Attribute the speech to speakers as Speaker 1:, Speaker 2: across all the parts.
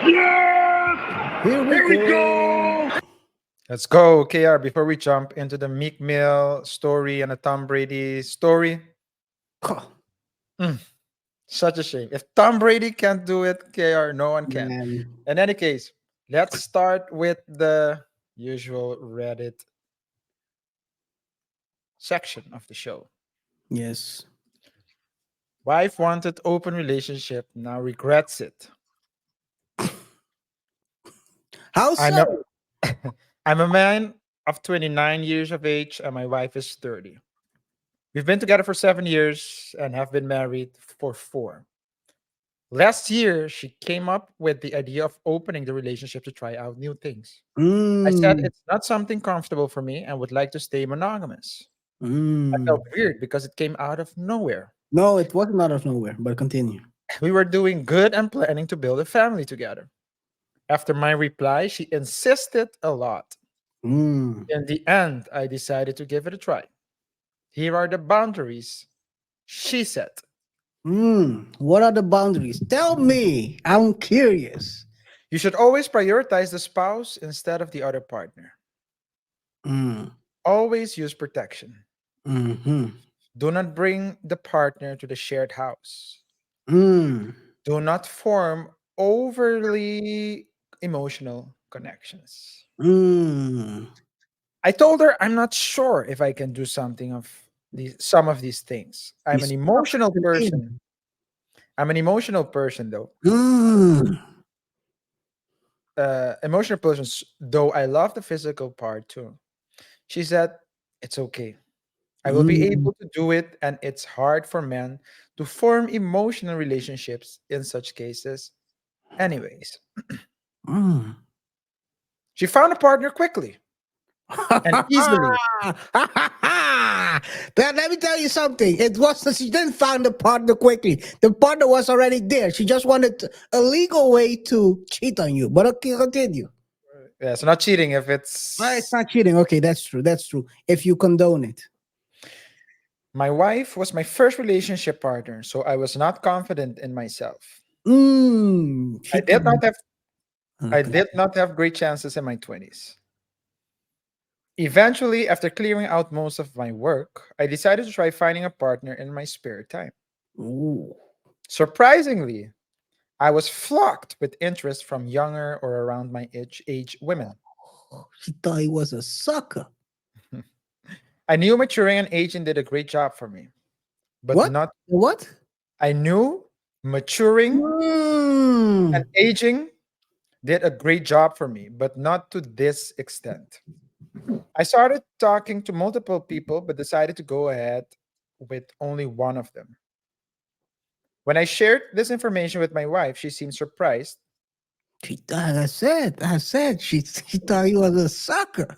Speaker 1: Yes!
Speaker 2: Here we
Speaker 1: Here we
Speaker 2: go.
Speaker 1: go!
Speaker 3: Let's go, KR. Before we jump into the Meek Mill story and the Tom Brady story, mm, such a shame. If Tom Brady can't do it, KR, no one can.
Speaker 2: Man,
Speaker 3: In any case, let's start with the usual Reddit section of the show.
Speaker 2: yes.
Speaker 3: Wife wanted open relationship, now regrets it.
Speaker 2: How
Speaker 3: I'm a,
Speaker 2: so?
Speaker 3: I'm a man of 29 years of age and my wife is 30. We've been together for 7 years and have been married for 4. Last year, she came up with the idea of opening the relationship to try out new things. I said
Speaker 2: Mm,
Speaker 3: it's not something comfortable for me and would like to stay monogamous. I felt
Speaker 2: mm.
Speaker 3: weird because it came out of nowhere.
Speaker 2: No, it wasn't out of nowhere, but continue.
Speaker 3: We were doing good and planning to build a family together. After my reply, she insisted a lot.
Speaker 2: Mm.
Speaker 3: In the end, I decided to give it a try. Here are the boundaries she set.
Speaker 2: What are the boundaries? Tell me. I'm curious.
Speaker 3: You should always prioritize the spouse instead of the other partner.
Speaker 2: Mm.
Speaker 3: Always use protection.
Speaker 2: Mm-hmm.
Speaker 3: Do not bring the partner to the shared house.
Speaker 2: Mm.
Speaker 3: Do not form overly emotional connections.
Speaker 2: Mm.
Speaker 3: I told her I'm not sure if I can do something of some of these things.
Speaker 2: You stuck
Speaker 3: Emotional
Speaker 2: the
Speaker 3: person.
Speaker 2: name.
Speaker 3: I'm an emotional person though.
Speaker 2: Mm.
Speaker 3: Emotional person, though I love the physical part too. She said, it's okay. I will be
Speaker 2: Mm.
Speaker 3: able to do it, and it's hard for men to form emotional relationships in such cases. Anyways,
Speaker 2: Mm.
Speaker 3: she found a partner quickly and easily.
Speaker 2: Then let me tell you something. It was she didn't find the partner quickly. The partner was already there. She just wanted a legal way to cheat on you. But okay, continue.
Speaker 3: Yeah, so not cheating if
Speaker 2: It's
Speaker 3: it's.
Speaker 2: not cheating. Okay, that's true. That's true. If you condone it.
Speaker 3: My wife was my first relationship partner, so I was not confident in myself.
Speaker 2: She
Speaker 3: I did
Speaker 2: thought.
Speaker 3: not have I
Speaker 2: Okay.
Speaker 3: did not have great chances in my 20s. Eventually, after clearing out most of my work, I decided to try finding a partner in my spare time.
Speaker 2: Ooh.
Speaker 3: Surprisingly, I was flocked with interest from younger or around my age women.
Speaker 2: She thought he was a sucker.
Speaker 3: I knew maturing and aging did a great job for me, but
Speaker 2: What?
Speaker 3: not.
Speaker 2: What?
Speaker 3: I knew maturing and
Speaker 2: Mm.
Speaker 3: aging did a great job for me, but not to this extent. I started talking to multiple people, but decided to go ahead with only one of them. When I shared this information with my wife, she seemed surprised,
Speaker 2: She thought I said she thought he was a sucker.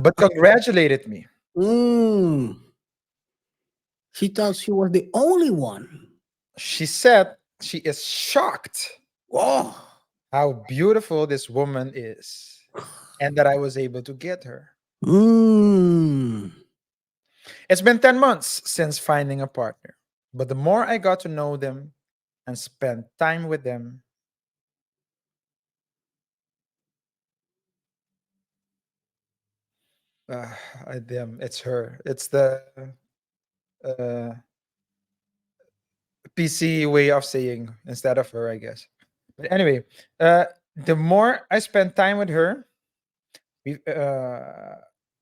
Speaker 3: but congratulated me.
Speaker 2: Mm. She thought she was the only one.
Speaker 3: She said she is shocked
Speaker 2: Oh.
Speaker 3: how beautiful this woman is and that I was able to get her.
Speaker 2: Mm.
Speaker 3: It's been 10 months since finding a partner, but the more I got to know them and spend time with them, uh, it's her. It's the uh, PC way of saying instead of her, I guess. But anyway, the more I spent time with her, we uh,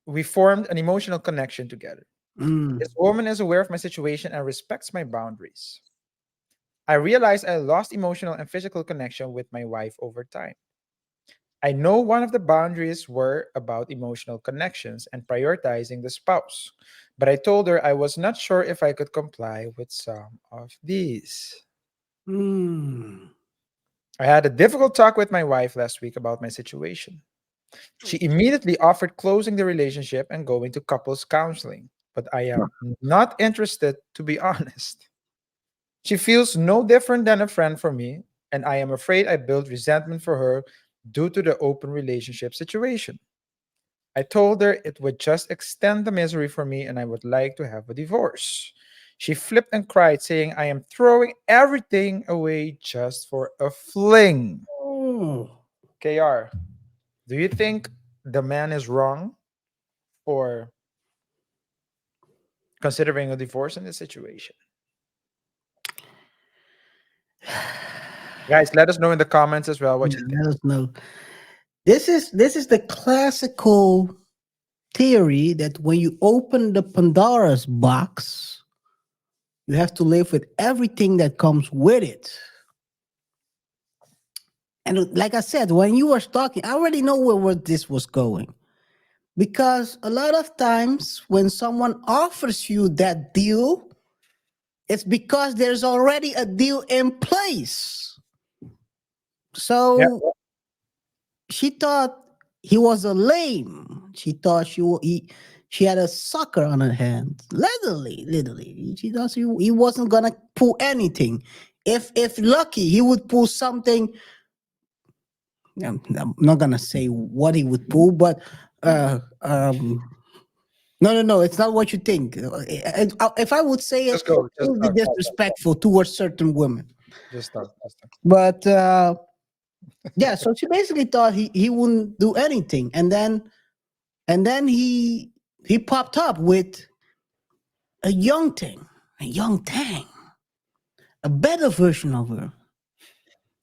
Speaker 3: we formed an emotional connection together.
Speaker 2: Mm.
Speaker 3: This woman is aware of my situation and respects my boundaries. I realized I lost emotional and physical connection with my wife over time. I know one of the boundaries were about emotional connections and prioritizing the spouse, but I told her I was not sure if I could comply with some of these.
Speaker 2: Mm.
Speaker 3: I had a difficult talk with my wife last week about my situation. She immediately offered closing the relationship and going to couples counseling, but I am not interested, to be honest. She feels no different than a friend for me, and I am afraid I built resentment for her due to the open relationship situation. I told her it would just extend the misery for me and I would like to have a divorce. She flipped and cried, saying I am throwing everything away just for a fling. KR, do you think the man is wrong for considering a divorce in this situation? Guys, let us know in the comments as well what
Speaker 2: Yeah,
Speaker 3: you think.
Speaker 2: let us know. This is the classical theory that when you open the Pandora's box, you have to live with everything that comes with it. And like I said, when you were talking, I already know where this was going. Because a lot of times when someone offers you that deal, it's because there's already a deal in place.
Speaker 3: Yeah,
Speaker 2: So she thought he was a lame. She thought she had a sucker on her hand. Literally. She thought he wasn't gonna pull anything. If lucky, he would pull something. I'm not gonna say what he would pull, but uh, um, no. It's not what you think. If I would say it,
Speaker 3: just go.
Speaker 2: it
Speaker 3: Just
Speaker 2: would be
Speaker 3: talk.
Speaker 2: disrespectful towards certain women.
Speaker 3: Just talk. Just talk.
Speaker 2: But yeah, so she basically thought he wouldn't do anything, and then he popped up with a young thing, a young thing, a better version of her.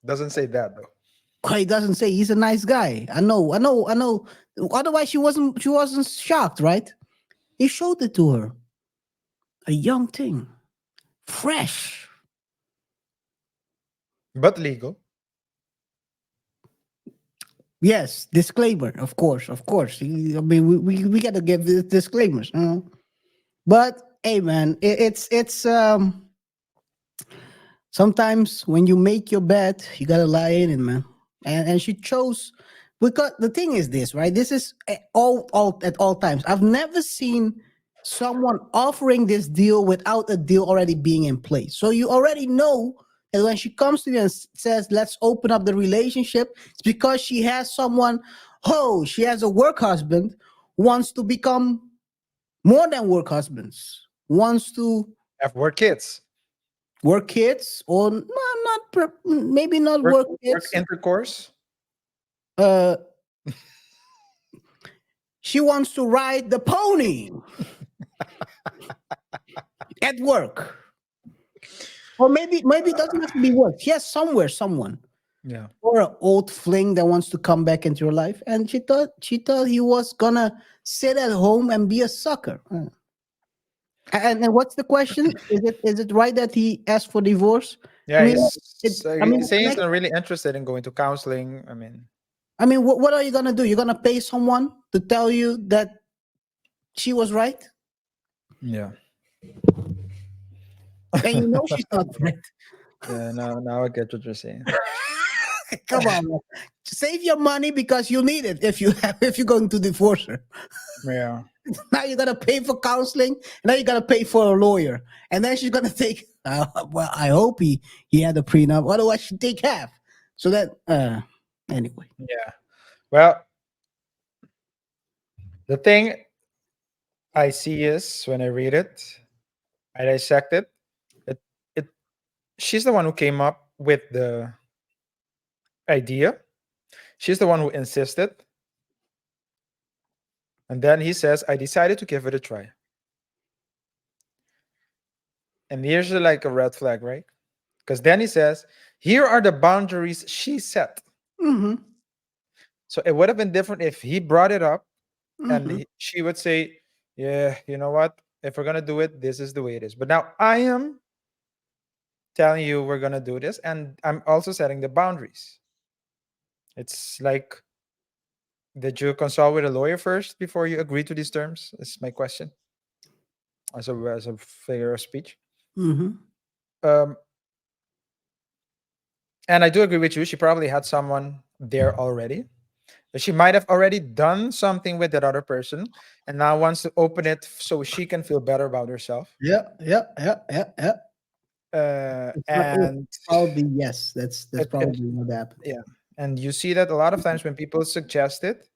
Speaker 3: Doesn't say that though.
Speaker 2: He doesn't say he's a nice guy. I know. Otherwise, she wasn't shocked, right? He showed it to her, a young thing, fresh.
Speaker 3: But legal.
Speaker 2: Yes, disclaimer, of course. I mean, we got to give the disclaimers, you know? But hey, man, it's sometimes when you make your bed, you gotta lie in it, man. And she chose, because the thing is this, right? This is all at all times. I've never seen someone offering this deal without a deal already being in place. So you already know that when she comes to you and says, "Let's open up the relationship," it's because she has someone. Oh, she has a work husband, wants to become more than work husbands, wants to
Speaker 3: Have work kids.
Speaker 2: work kids, or no, maybe not work
Speaker 3: Work
Speaker 2: kids.
Speaker 3: intercourse.
Speaker 2: Uh, she wants to ride the pony at work, or maybe it doesn't have to be work. Yes, somewhere, someone,
Speaker 3: Yeah.
Speaker 2: or an old fling that wants to come back into your life, and she thought he was gonna sit at home and be a sucker. And what's the question? Is it right that he asked for divorce? I
Speaker 3: Yeah,
Speaker 2: mean, it. I mean,
Speaker 3: he's saying he's not really interested in going to counseling. I mean,
Speaker 2: what are you gonna do? You're gonna pay someone to tell you that she was right,
Speaker 3: yeah.
Speaker 2: and you know she's not right.
Speaker 3: Yeah, now I get what you're saying.
Speaker 2: Come on, man. Save your money because you need it if you're going to divorce her.
Speaker 3: Yeah.
Speaker 2: Now you gotta pay for counseling, and now you gotta pay for a lawyer, and then she's gonna take. Well, I hope he had a prenup. Otherwise, she'd take half. So that anyway.
Speaker 3: Yeah. Well, the thing I see is when I read it, I dissect it. It it she's the one who came up with the idea. She's the one who insisted. And then he says, I decided to give it a try. And here's like a red flag, right? Because then he says, here are the boundaries she set.
Speaker 2: Mm-hmm.
Speaker 3: So it would have been different if he brought it up and
Speaker 2: Mm-hmm.
Speaker 3: she would say, yeah, you know what? If we're going to do it, this is the way it is. But now I am telling you we're going to do this. And I'm also setting the boundaries. It's like, did you consult with a lawyer first before you agree to these terms? Is my question as a figure of speech.
Speaker 2: Mm-hmm.
Speaker 3: Um, and I do agree with you. She probably had someone there already. She might have already done something with that other person and now wants to open it so she can feel better about herself.
Speaker 2: Yeah. Yeah. Yeah. Yeah. Yeah.
Speaker 3: And
Speaker 2: Probably yes. That's
Speaker 3: it
Speaker 2: probably what happened.
Speaker 3: yeah, and you see that a lot of times when people suggest it,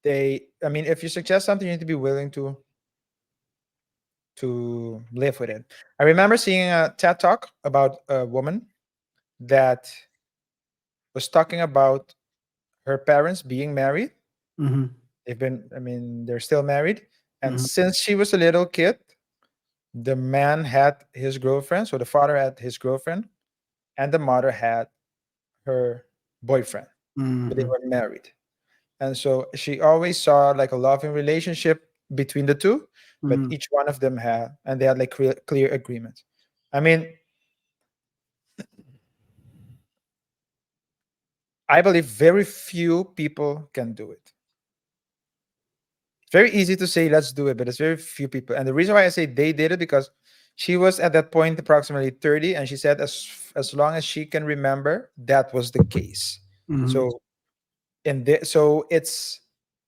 Speaker 3: I mean, if you suggest something, you need to be willing to live with it. I remember seeing a TED talk about a woman that was talking about her parents being married.
Speaker 2: Mm-hmm.
Speaker 3: They're still married. And
Speaker 2: Mm-hmm.
Speaker 3: since she was a little kid, the man had his girlfriend. So the father had his girlfriend, and the mother had her boyfriend, but they
Speaker 2: Mm-hmm.
Speaker 3: were married. And so she always saw like a loving relationship between the two, but
Speaker 2: Mm-hmm.
Speaker 3: each one of them had, and they had like clear agreements. I mean, I believe very few people can do it. It's very easy to say let's do it, but it's very few people. And the reason why I say they did it because she was at that point approximately 30, and she said as long as she can remember, that was the case.
Speaker 2: Mm-hmm.
Speaker 3: So so it's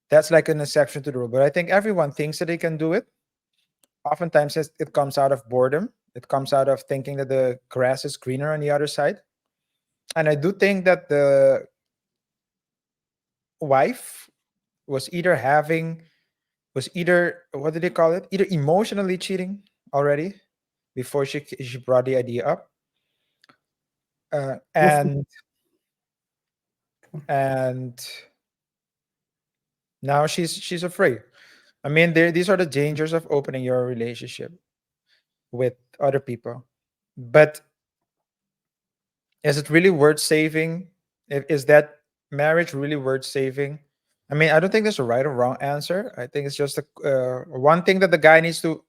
Speaker 3: that's like an exception to the rule. But I think everyone thinks that they can do it. Oftentimes it comes out of boredom. It comes out of thinking that the grass is greener on the other side. And I do think that the wife was either having was either what did they call it? Either emotionally cheating already before she brought the idea up, uh,
Speaker 2: Well,
Speaker 3: and and now she's afraid. I mean, these are the dangers of opening your relationship with other people. But is it really worth saving? Is that marriage really worth saving? I mean, I don't think there's a right or wrong answer. I think it's just one thing that the guy needs to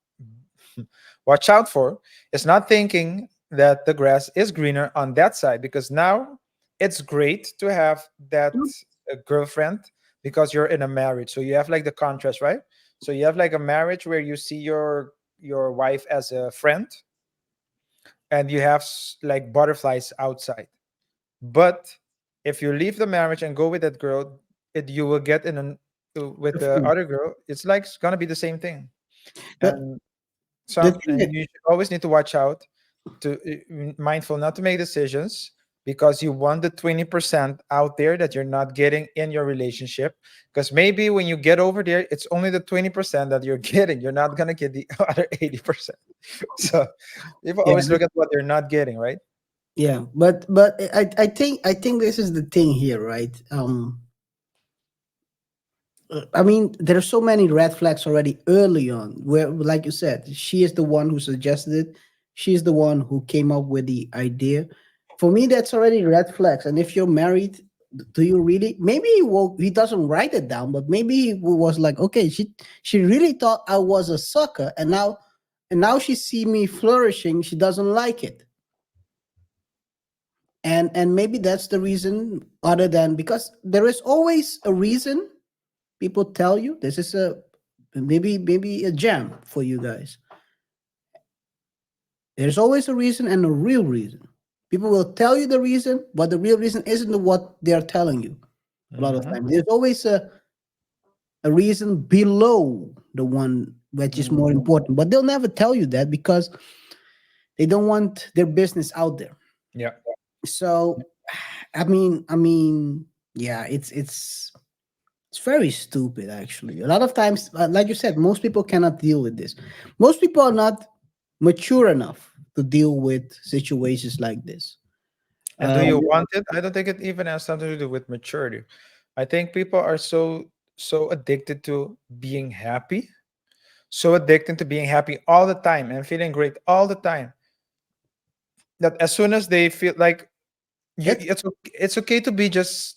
Speaker 3: watch out for is not thinking that the grass is greener on that side, because now it's great to have that girlfriend because you're in a marriage. So you have like the contrast, right? So you have like a marriage where you see your wife as a friend, and you have like butterflies outside. But if you leave the marriage and go with that girl, you will get in with the other girl. It's gonna be the same thing.
Speaker 2: but
Speaker 3: And
Speaker 2: the thing
Speaker 3: and
Speaker 2: that
Speaker 3: you should always need to watch out to mindful not to make decisions because you want the 20% out there that you're not getting in your relationship, because maybe when you get over there it's only the 20% that you're getting. You're not going to get the other 80%. So people
Speaker 2: yeah,
Speaker 3: always look at what they're not getting, right?
Speaker 2: yeah, but I think this is the thing here, right? I mean, there are so many red flags already early on. Where, like you said, she is the one who suggested it. She's the one who came up with the idea. For me, that's already red flags. And if you're married, do you really? Maybe he doesn't write it down, but maybe he was like, okay, she really thought I was a sucker, and now she see me flourishing. She doesn't like it, and maybe that's the reason. Other than because there is always a reason. People tell you this is a maybe a jam for you guys. There's always a reason and a real reason. People will tell you the reason, but the real reason isn't what they're telling you. A lot of
Speaker 3: Mm-hmm.
Speaker 2: times, there's always a reason below the one which is more
Speaker 3: Mm-hmm.
Speaker 2: important, but they'll never tell you that because they don't want their business out there.
Speaker 3: Yeah.
Speaker 2: So, I mean, yeah, it's very stupid, actually. A lot of times, like you said, most people cannot deal with this. Most people are not mature enough to deal with situations like this.
Speaker 3: And do
Speaker 2: Um,
Speaker 3: you want it? I don't think it even has something to do with maturity. I think people are so addicted to being happy, so addicted to being happy all the time and feeling great all the time, that as soon as they feel like
Speaker 2: it,
Speaker 3: it's okay to be just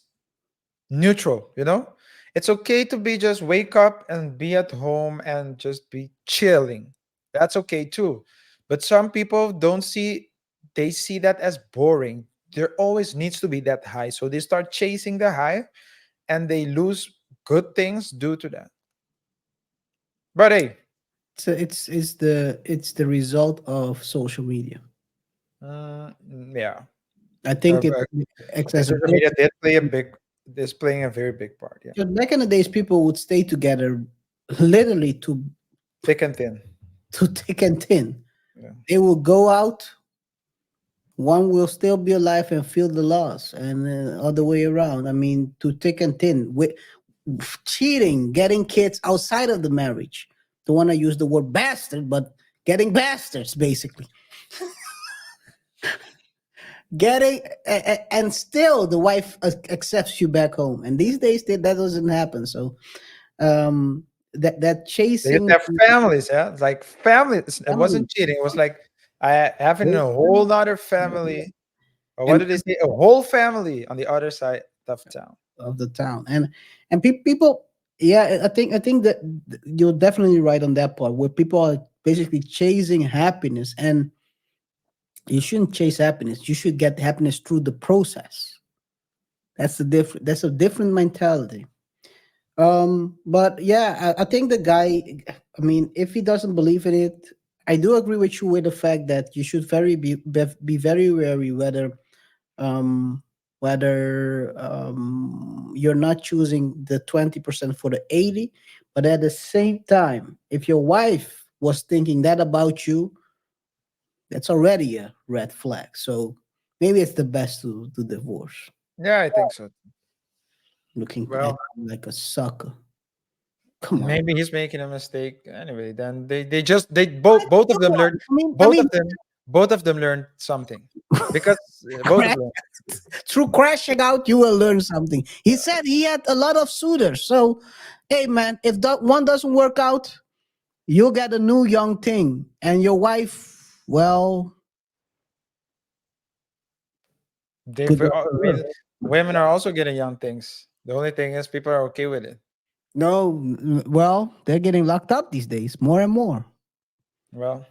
Speaker 3: neutral, you know? It's okay to be just wake up and be at home and just be chilling. That's okay too. But some people don't see they see that as boring. There always needs to be that high. So they start chasing the high and they lose good things due to that. But hey,
Speaker 2: it's the result of social media.
Speaker 3: yeah.
Speaker 2: I think it
Speaker 3: Okay, social media
Speaker 2: accessibility.
Speaker 3: is playing a very big part. Yeah.
Speaker 2: Because back in the days, people would stay together literally
Speaker 3: Thick and thin.
Speaker 2: to thick and thin.
Speaker 3: Yeah.
Speaker 2: They will go out. One will still be alive and feel the loss, and other way around. I mean, to thick and thin, with cheating, getting kids outside of the marriage. Don't want to use the word bastard, but getting bastards basically. getting and still the wife accepts you back home. And these days that doesn't happen. So that
Speaker 3: They used
Speaker 2: chasing
Speaker 3: to have families, yeah. It's like family. It
Speaker 2: family
Speaker 3: wasn't cheating. It was like I having a whole other family. Or what
Speaker 2: and
Speaker 3: did they say? A whole family on the other side of town.
Speaker 2: of the town and people, yeah, I think that you're definitely right on that part where people are basically chasing happiness, and you shouldn't chase happiness. You should get happiness through the process. That's a different mentality. But yeah, I think the guy, I mean, if he doesn't believe in it, I do agree with you with the fact that you should be very wary um whether you're not choosing the 20% for the 80. But at the same time, if your wife was thinking that about you, that's already a red flag. So maybe it's the best to divorce.
Speaker 3: Yeah, I think so.
Speaker 2: Looking at
Speaker 3: Well,
Speaker 2: you like a sucker. Come on.
Speaker 3: maybe he's making a mistake. Anyway, then they both of them
Speaker 2: Come on.
Speaker 3: learned
Speaker 2: I
Speaker 3: both
Speaker 2: mean,
Speaker 3: of them both of them learned something because both of
Speaker 2: crash,
Speaker 3: them.
Speaker 2: through crashing out, you will learn something. He said he had a lot of suitors. So, hey, man, if that one doesn't work out, you'll get a new young thing. And your wife, well,
Speaker 3: They've
Speaker 2: good luck
Speaker 3: I
Speaker 2: to
Speaker 3: mean,
Speaker 2: her.
Speaker 3: women are also getting young things. The only thing is people are okay with it.
Speaker 2: No, well, they're getting locked up these days, more and more.
Speaker 3: Well,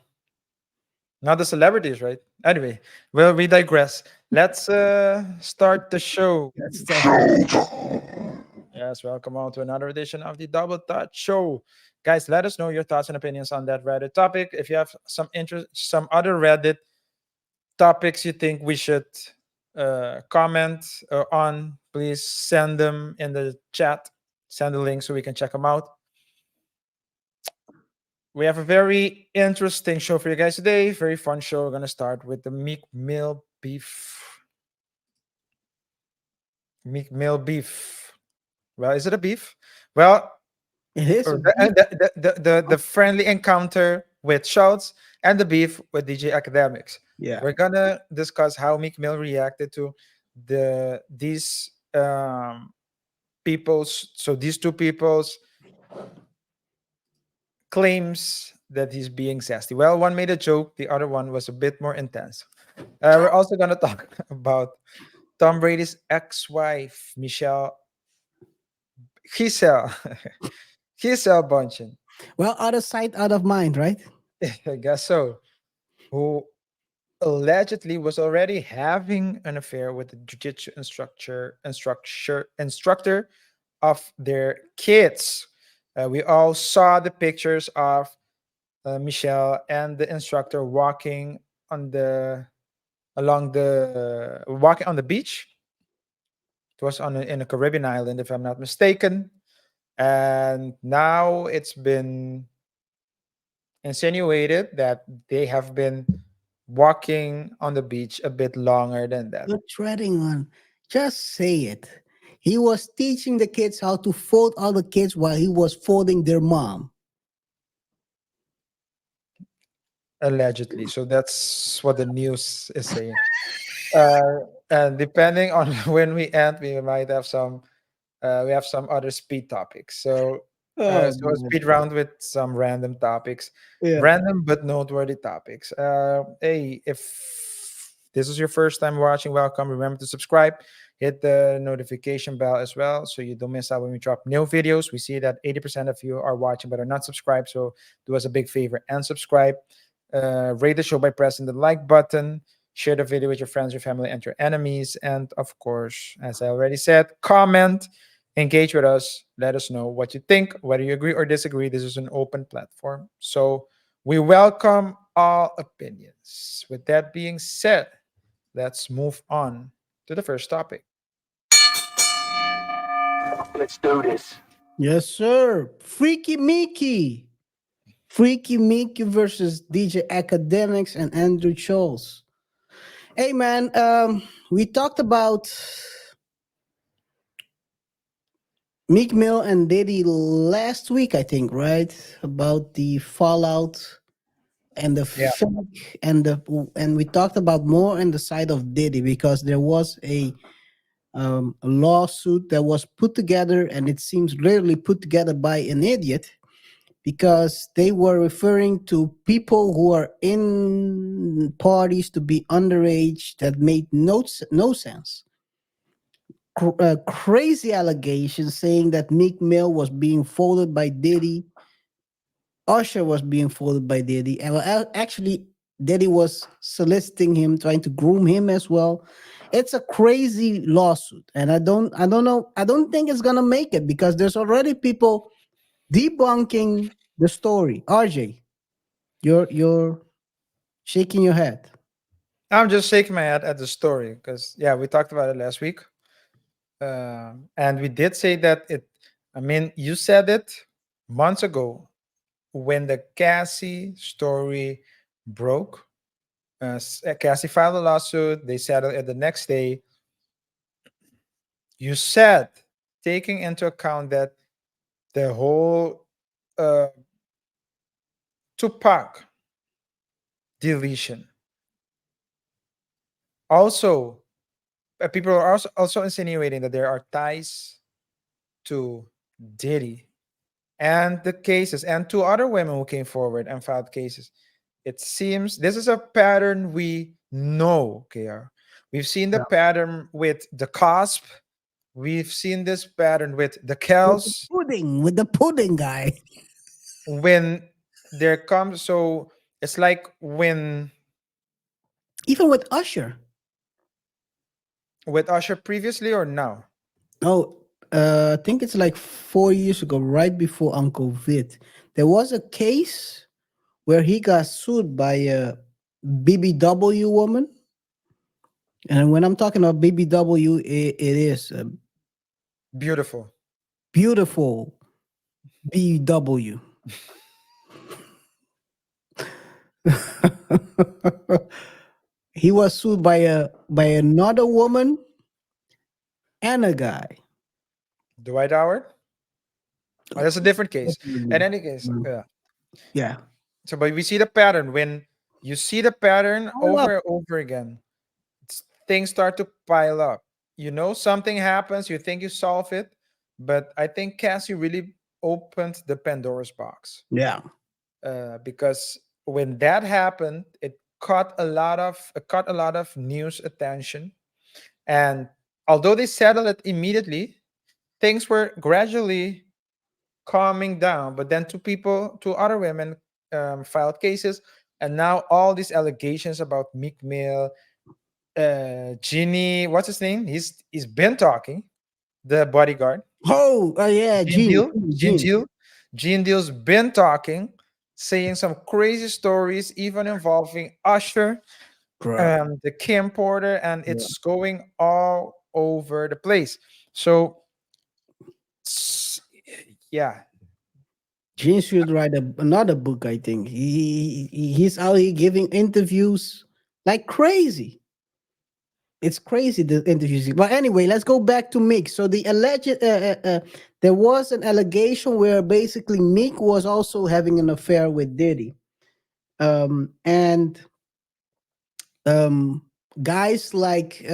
Speaker 3: not the celebrities, right? Anyway, well, we digress. Let's start the show.
Speaker 2: That's the
Speaker 3: Yes, welcome on to another edition of the Double Touch Show. Guys, let us know your thoughts and opinions on that Reddit topic. If you have some interest, some other Reddit topics you think we should comment on, please send them in the chat. Send the link so we can check them out. We have a very interesting show for you guys today. Very fun show. We're gonna start with the Meek Mill beef. Meek Mill beef. Well, is it a beef? Well,
Speaker 2: it is a
Speaker 3: or
Speaker 2: beef.
Speaker 3: the friendly encounter with Schulz and the beef with DJ Academics.
Speaker 2: Yeah.
Speaker 3: We're gonna discuss how Meek Mill reacted to these people's so these two people's claims that he's being sassy. Well, one made a joke, the other one was a bit more intense. We're also gonna talk about Tom Brady's ex-wife, Michelle Gisele. Gisele Bundchen.
Speaker 2: Well, out of sight, out of mind, right?
Speaker 3: I guess so. Who allegedly was already having an affair with the jiu-jitsu instructor of their kids. We all saw the pictures of Michelle and the instructor walking on the along the walking on the beach. It was in a Caribbean island, if I'm not mistaken. And now it's been insinuated that they have been walking on the beach a bit longer than that.
Speaker 2: You're treading on. Just say it. He was teaching the kids how to fold other kids while he was folding their mom.
Speaker 3: Allegedly. So that's what the news is saying. And depending on when we end, we might have some we have some other speed topics. So a
Speaker 2: Oh,
Speaker 3: speed round with some random topics,
Speaker 2: yeah.
Speaker 3: random but noteworthy topics. Hey, if this is your first time watching, welcome. Remember to subscribe, hit the notification bell as well, so you don't miss out when we drop new videos. We see that 80% of you are watching but are not subscribed, so do us a big favor and subscribe. Rate the show by pressing the like button. Share the video with your friends, your family, and your enemies. And of course, as I already said, comment, engage with us. Let us know what you think, whether you agree or disagree. This is an open platform. So we welcome all opinions. With that being said, let's move on to the first topic. Let's do this.
Speaker 2: Yes, sir. Freaky Meeky. Freaky Meeky versus DJ Academics and Andrew Schulz. Hey, man, we talked about Meek Mill and Diddy last week, I think, right? About the fallout and the
Speaker 3: Yeah.
Speaker 2: fake and we talked about more on the side of Diddy because there was a lawsuit that was put together, and it seems literally put together by an idiot because they were referring to people who are in parties to be underage that made no sense. Crazy allegations saying that Meek Mill was being folded by Diddy, Usher was being folded by Diddy, and actually, Diddy was soliciting him, trying to groom him as well. It's a crazy lawsuit, and I don't know, I don't think it's gonna make it because there's already people debunking the story. RJ, you're shaking your head.
Speaker 3: I'm just shaking my head at the story because yeah, we talked about it last week, and we did say that it. I mean, you said it months ago when the Cassie story broke. Cassie filed a lawsuit. They settled it the next day. You said, taking into account that the whole uh, Tupac deletion, also people are also insinuating that there are ties to Diddy and the cases and two other women who came forward and filed cases. It seems this is a pattern we know, KR. We've seen the
Speaker 2: Yeah.
Speaker 3: pattern with the COSP. We've seen this pattern with the
Speaker 2: With
Speaker 3: Kels.
Speaker 2: the pudding guy.
Speaker 3: When there comes, so it's like when
Speaker 2: Even with Usher.
Speaker 3: with Usher previously or now.
Speaker 2: Oh, I think it's like 4 years ago, right before Uncle Vid. There was a case where he got sued by a BBW woman. And when I'm talking about BBW, it is a
Speaker 3: Beautiful.
Speaker 2: beautiful BW. He was sued by another woman and a guy.
Speaker 3: Dwight Howard. Oh, that's a different case. In
Speaker 2: Definitely.
Speaker 3: any case,
Speaker 2: Mm.
Speaker 3: yeah.
Speaker 2: Yeah.
Speaker 3: So, but we see the pattern when you see the pattern
Speaker 2: All up.
Speaker 3: over and over again. Things start to pile up. You know, something happens. You think you solve it, but I think Cassie really opened the Pandora's box
Speaker 2: Yeah.
Speaker 3: because when that happened, it caught a lot of news attention. And although they settled it immediately, things were gradually calming down. But then two other women filed cases, and now all these allegations about Meek Mill, Ginny, what's his name? He's been talking. The bodyguard,
Speaker 2: Oh, yeah,
Speaker 3: Gene
Speaker 2: Gene,
Speaker 3: Deal,
Speaker 2: Gene,
Speaker 3: Gene
Speaker 2: Gene.
Speaker 3: Deal, Gene Deal's been talking, saying some crazy stories, even involving Usher,
Speaker 2: Bro.
Speaker 3: the Kim Porter, and it's going all over the place. So, s- yeah,
Speaker 2: Gene should write another book, I think. He's out here giving interviews like crazy. It's crazy the interviews. But anyway, let's go back to Meek. So the alleged there was an allegation where basically Meek was also having an affair with Diddy. And um guys like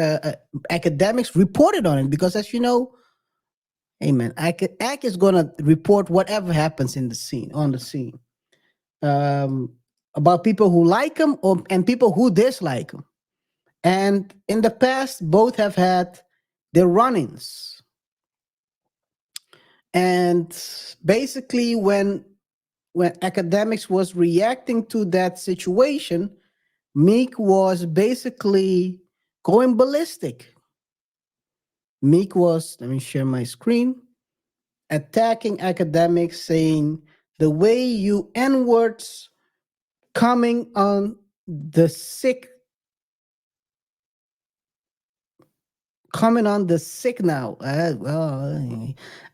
Speaker 2: academics reported on it because as you know, hey man, Ak is gonna report whatever happens in the scene on the scene. Um about people who like him and people who dislike him. And in the past, both have had their run-ins. And basically, when academics was reacting to that situation, Meek was basically going ballistic. Meek was, let me share my screen, attacking academics, saying the way you N-words coming on the sick coming on the sick now.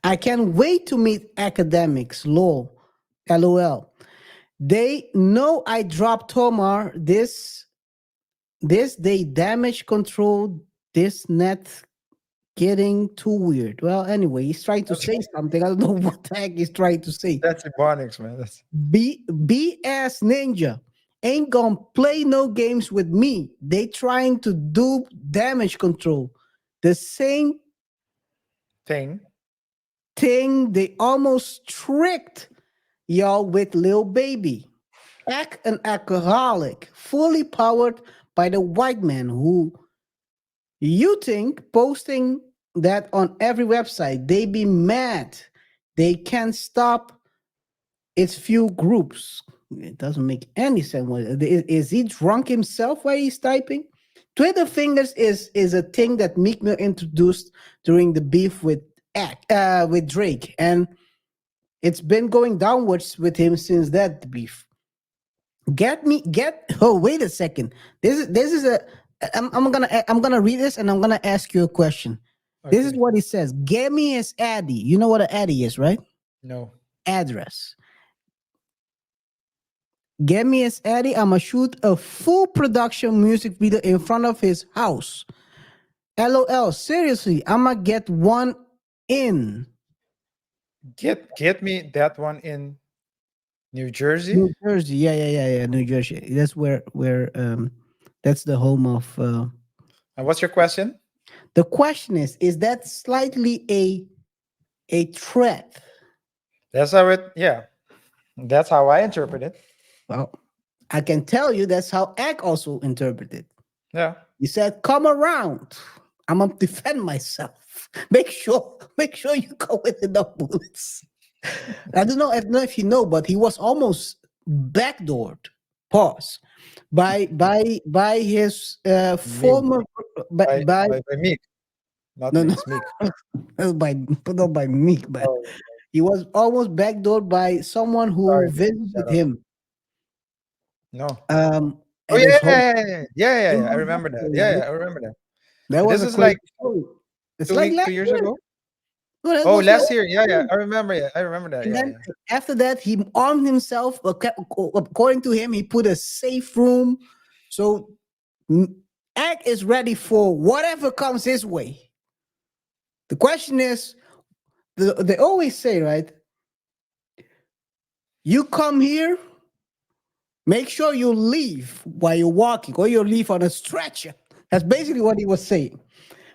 Speaker 2: I can't wait to meet academics. LOL. They know I dropped Tomar. This they damage control. This net getting too weird. Well, anyway, he's trying to
Speaker 3: that's
Speaker 2: say something. I don't know what the heck he's trying to say.
Speaker 3: that's Ebonics, man. That's
Speaker 2: BS Ninja. ain't gonna play no games with me. They trying to do damage control. The same
Speaker 3: Thing.
Speaker 2: thing they almost tricked y'all with Lil Baby. Act an alcoholic, fully powered by the white man who you think posting that on every website, they be mad. They can't stop its few groups. It doesn't make any sense. Is he drunk himself while he's typing? Twitter fingers is a thing that Meek Mill introduced during the beef with Drake, and it's been going downwards with him since that beef. Oh, wait a second. This is a I'm gonna read this and I'm gonna ask you a question. This is
Speaker 3: Okay.
Speaker 2: what it says. Get me his addy. You know what an addy is, right?
Speaker 3: No.
Speaker 2: Address. Get me his addy. I'ma shoot a full production music video in front of his house. LOL. Seriously, I'ma get one in
Speaker 3: Get me that one in New Jersey.
Speaker 2: New Jersey. Yeah. New Jersey. That's where that's the home of
Speaker 3: And what's your question?
Speaker 2: the question is that slightly a threat?
Speaker 3: That's how it. Yeah, that's how I interpret it.
Speaker 2: Well, I can tell you that's how Egg also interpreted.
Speaker 3: Yeah.
Speaker 2: He said, "Come around. I'm gonna defend myself. Make sure you go with enough bullets." I don't know if you know, but he was almost backdoored. Pause. By his
Speaker 3: Me.
Speaker 2: former by
Speaker 3: By Meek, not
Speaker 2: no
Speaker 3: me.
Speaker 2: no
Speaker 3: It's Meek.
Speaker 2: by not by Meek, but
Speaker 3: Oh,
Speaker 2: he was almost backdoored by someone who
Speaker 3: sorry.
Speaker 2: visited
Speaker 3: Shut up.
Speaker 2: him
Speaker 3: No.
Speaker 2: um
Speaker 3: Oh
Speaker 2: at
Speaker 3: yeah,
Speaker 2: his
Speaker 3: yeah,
Speaker 2: home.
Speaker 3: yeah, yeah, yeah, yeah, yeah,
Speaker 2: You
Speaker 3: yeah. I
Speaker 2: remember that
Speaker 3: remember that.
Speaker 2: story,
Speaker 3: Yeah,
Speaker 2: right?
Speaker 3: yeah, I remember that.
Speaker 2: That
Speaker 3: But
Speaker 2: was
Speaker 3: this
Speaker 2: a
Speaker 3: is
Speaker 2: crazy
Speaker 3: like
Speaker 2: story. It's
Speaker 3: two
Speaker 2: like
Speaker 3: week,
Speaker 2: last
Speaker 3: 2 years
Speaker 2: year.
Speaker 3: ago.
Speaker 2: No, that
Speaker 3: Oh,
Speaker 2: was last
Speaker 3: last year. Yeah, yeah.
Speaker 2: year.
Speaker 3: I remember. Yeah, I remember that.
Speaker 2: And
Speaker 3: Yeah,
Speaker 2: then
Speaker 3: yeah.
Speaker 2: after that, he armed himself. According to him, he put a safe room. So Act is ready for whatever comes his way. The question is, they always say, right? You come here, make sure you leave while you're walking, or you leave on a stretcher. That's basically what he was saying.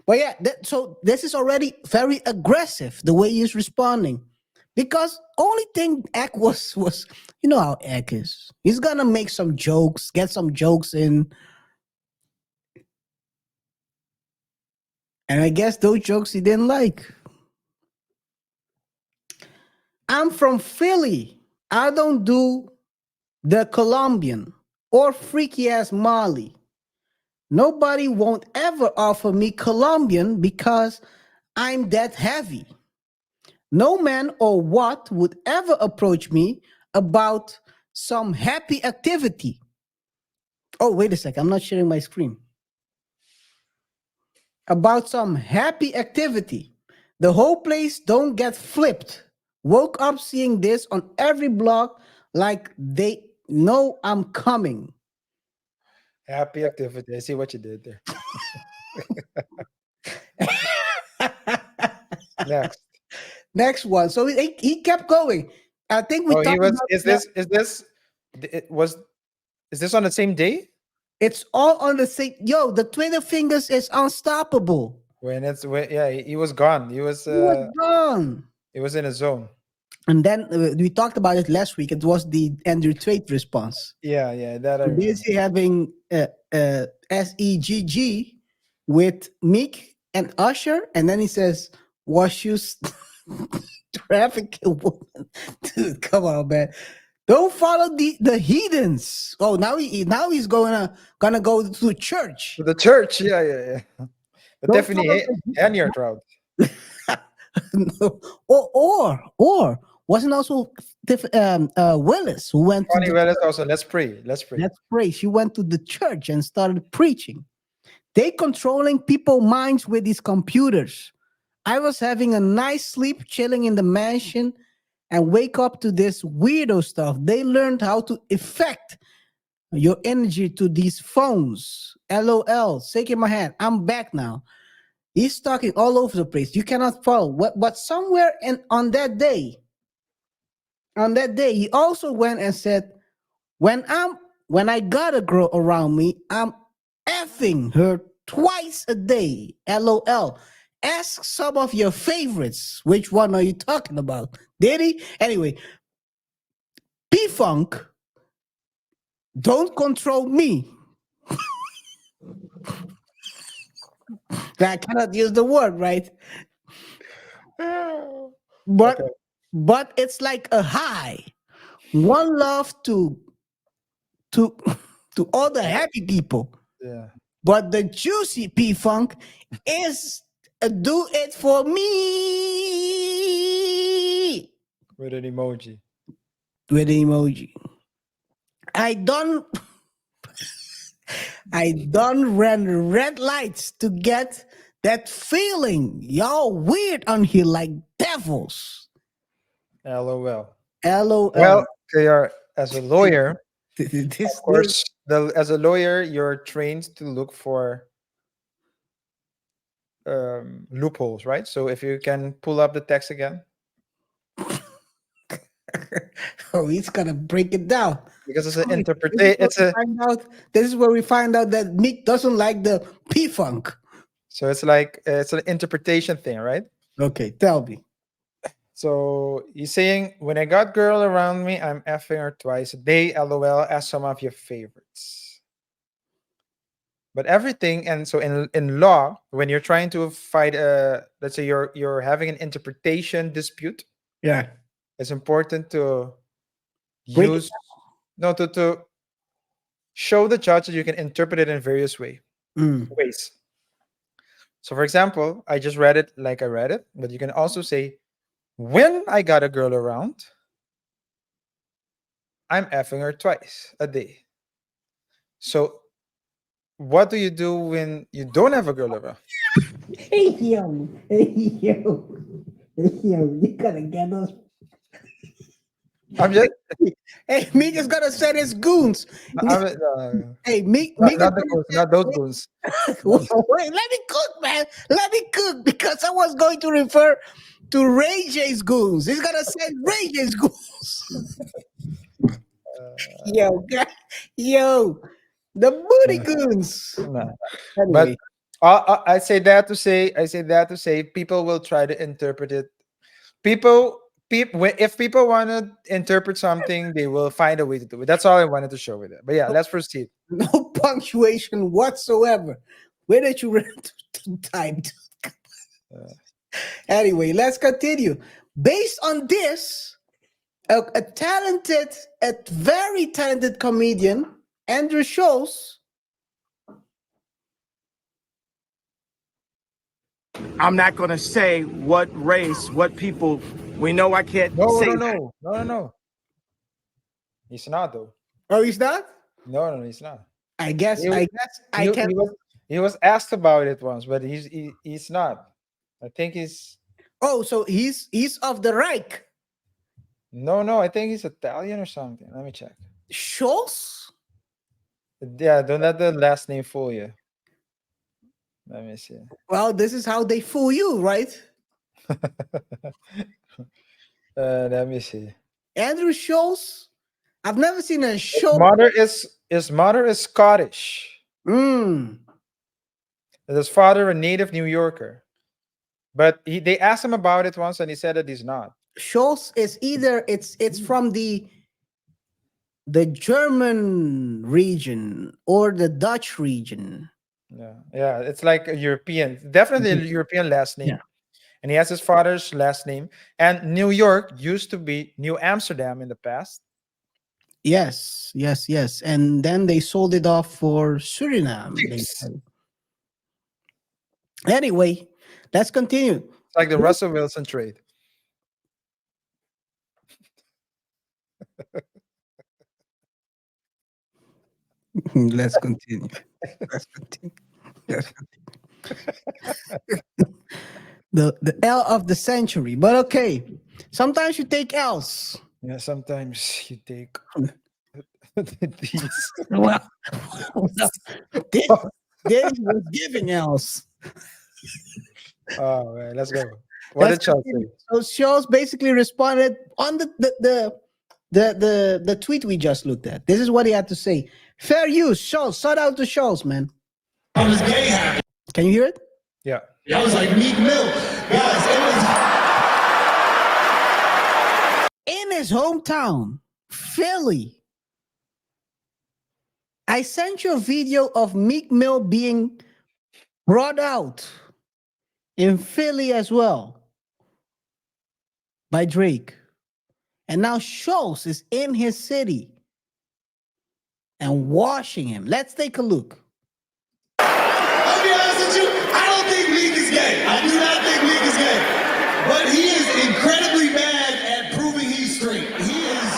Speaker 2: But yeah, so this is already very aggressive the way he's responding, because only thing Eck was you know how Eck is. He's gonna make some jokes, get some jokes in, and I guess those jokes he didn't like. I'm from Philly. I don't do the Colombian or freaky ass Molly. Nobody won't ever offer me Colombian because I'm that heavy. No man or what would ever approach me about some happy activity. Oh, wait a second. I'm not sharing my screen. About some happy activity. The whole place don't get flipped. Woke up seeing this on every blog like they know I'm coming.
Speaker 3: Happy activity. I see what you did there. Next.
Speaker 2: Next one. So he kept going. I think we
Speaker 3: Oh, he
Speaker 2: talked
Speaker 3: was.
Speaker 2: about
Speaker 3: Is
Speaker 2: that.
Speaker 3: this? Is this? It was. Is this on the same day?
Speaker 2: It's all on the same. Yo, the Twitter fingers is unstoppable.
Speaker 3: When yeah, he was gone. He was.
Speaker 2: He was gone.
Speaker 3: He was in a zone.
Speaker 2: And then we talked about it last week. It was the Andrew Tate response.
Speaker 3: Yeah, yeah, that I remember.
Speaker 2: Busy having SEGG with Meek and Usher, and then he says, "Was you trafficking woman?" Dude, come on, man. Don't follow the heathens. Oh, now he's gonna go to church.
Speaker 3: To the church. Yeah, yeah, yeah. But
Speaker 2: Don't
Speaker 3: Tiffany
Speaker 2: follow
Speaker 3: and your crowd.
Speaker 2: no. Or wasn't also Willis who went to
Speaker 3: Connie
Speaker 2: the
Speaker 3: Wells also. Let's pray. Let's pray.
Speaker 2: let's pray. She went to the church and started preaching. They controlling people's minds with these computers. I was having a nice sleep, chilling in the mansion, and wake up to this weirdo stuff. They learned how to affect your energy to these phones. LOL. Shaking my hand. I'm back now. He's talking all over the place. You cannot follow. But somewhere on that day, he also went and said, when I'm when I got a girl around me, I'm effing her twice a day. LOL. Ask some of your favorites. Which one are you talking about? Did he? Anyway, P Funk, don't control me. I cannot use the word, right? But
Speaker 3: Okay.
Speaker 2: but it's like a high. One love to to all the happy people.
Speaker 3: Yeah.
Speaker 2: But the juicy P Funk is do it for me
Speaker 3: With an emoji.
Speaker 2: with the emoji. I done I done ran red lights to get that feeling. Y'all weird on here like devils.
Speaker 3: LOL.
Speaker 2: LOL.
Speaker 3: Well, KR, as a lawyer,
Speaker 2: This
Speaker 3: of course, as a lawyer, you're trained to look for loopholes, right? So if you can pull up the text again,
Speaker 2: oh, he's gonna break it down.
Speaker 3: because it's an
Speaker 2: Sorry,
Speaker 3: interpretation. It's a
Speaker 2: this is where we find out that Meek doesn't like the P Funk.
Speaker 3: so it's like it's an interpretation thing, right?
Speaker 2: Okay, tell me.
Speaker 3: So he's saying, when I got girl around me, I'm effing her twice a day. LOL. As some of your favorites. But everything, and so in law, when you're trying to fight let's say you're having an interpretation dispute,
Speaker 2: Yeah.
Speaker 3: it's important to
Speaker 2: Break it.
Speaker 3: use no to show the judge that you can interpret it in various
Speaker 2: Mm.
Speaker 3: ways. So for example, I just read it like I read it, but you can also say, when I got a girl around, I'm effing her twice a day. So what do you do when you don't have a girl around?
Speaker 2: Hey yo, hey yo, hey yo, you gotta get us.
Speaker 3: I'm just
Speaker 2: Hey, Meek is gonna send his goons.
Speaker 3: I'm,
Speaker 2: Hey,
Speaker 3: not,
Speaker 2: Meek is
Speaker 3: not the
Speaker 2: gonna
Speaker 3: goons, not those goons. Not-
Speaker 2: wait, let me cook, man. Let me cook because I was going to refer to Ray J's goons. He's gonna send Ray J's goons. Yo, yo, the booty goons.
Speaker 3: nah. But
Speaker 2: Anyway,
Speaker 3: I say that to say people will try to interpret it. People, if people want to interpret something, they will find a way to do it. That's all I wanted to show with it. But yeah, let's proceed.
Speaker 2: no punctuation whatsoever. Where did you rent to type? Anyway, let's continue. Based on this, a very talented comedian, Andrew Schulz.
Speaker 1: I'm not going to say what race, what people. We know I can't
Speaker 3: No,
Speaker 1: say
Speaker 3: no,
Speaker 1: that.
Speaker 3: no, no, no, no. He's not though.
Speaker 2: Oh, he's not?
Speaker 3: No, no, he's not.
Speaker 2: I guess.
Speaker 3: He,
Speaker 2: I guess I
Speaker 3: he,
Speaker 2: can.
Speaker 3: he was asked about it once, but he's not. I think he's
Speaker 2: Oh, so he's of the Reich.
Speaker 3: no. I think he's Italian or something. Let me check.
Speaker 2: Schulz?
Speaker 3: Yeah, don't let the last name fool you. Let me see.
Speaker 2: Well, this is how they fool you, right?
Speaker 3: Let me see.
Speaker 2: Andrew Schulz. I've never seen a
Speaker 3: His
Speaker 2: show.
Speaker 3: mother is Scottish.
Speaker 2: Mm.
Speaker 3: And his father a native New Yorker. But they asked him about it once, and he said that he's not.
Speaker 2: Schulz is either it's from the German region or the Dutch region.
Speaker 3: Yeah. It's like a European, definitely a European last name.
Speaker 2: Yeah.
Speaker 3: And he has his father's last name. And New York used to be New Amsterdam in the past.
Speaker 2: Yes, yes, yes. And then they sold it off for Suriname. They
Speaker 3: It's
Speaker 2: said. Anyway, let's continue.
Speaker 3: like the Russell Wilson trade.
Speaker 2: Let's continue. Let's continue. Let's continue. The L of the century. But okay. Sometimes you take L's.
Speaker 3: Yeah, sometimes you take these.
Speaker 2: Well, this, this was giving L's.
Speaker 3: Oh, man, let's go. What
Speaker 2: Let's
Speaker 3: did Charles
Speaker 2: continue.
Speaker 3: say?
Speaker 2: So Charles basically responded on the the tweet we just looked at. This is what he had to say. Fair use, Schulz. Shout out to Schulz, man.
Speaker 4: On this gay happen.
Speaker 2: Can you hear it?
Speaker 3: Yeah.
Speaker 4: I was like Meek Mill. Guys, it was
Speaker 2: In his hometown, Philly. I sent you a video of Meek Mill being brought out in Philly as well by Drake. And now Schulz is in his city and washing him. Let's take a look.
Speaker 4: I'll be honest with you, I don't think Meek is gay. I do not think Meek is gay. But he is incredibly bad at proving he's straight. He is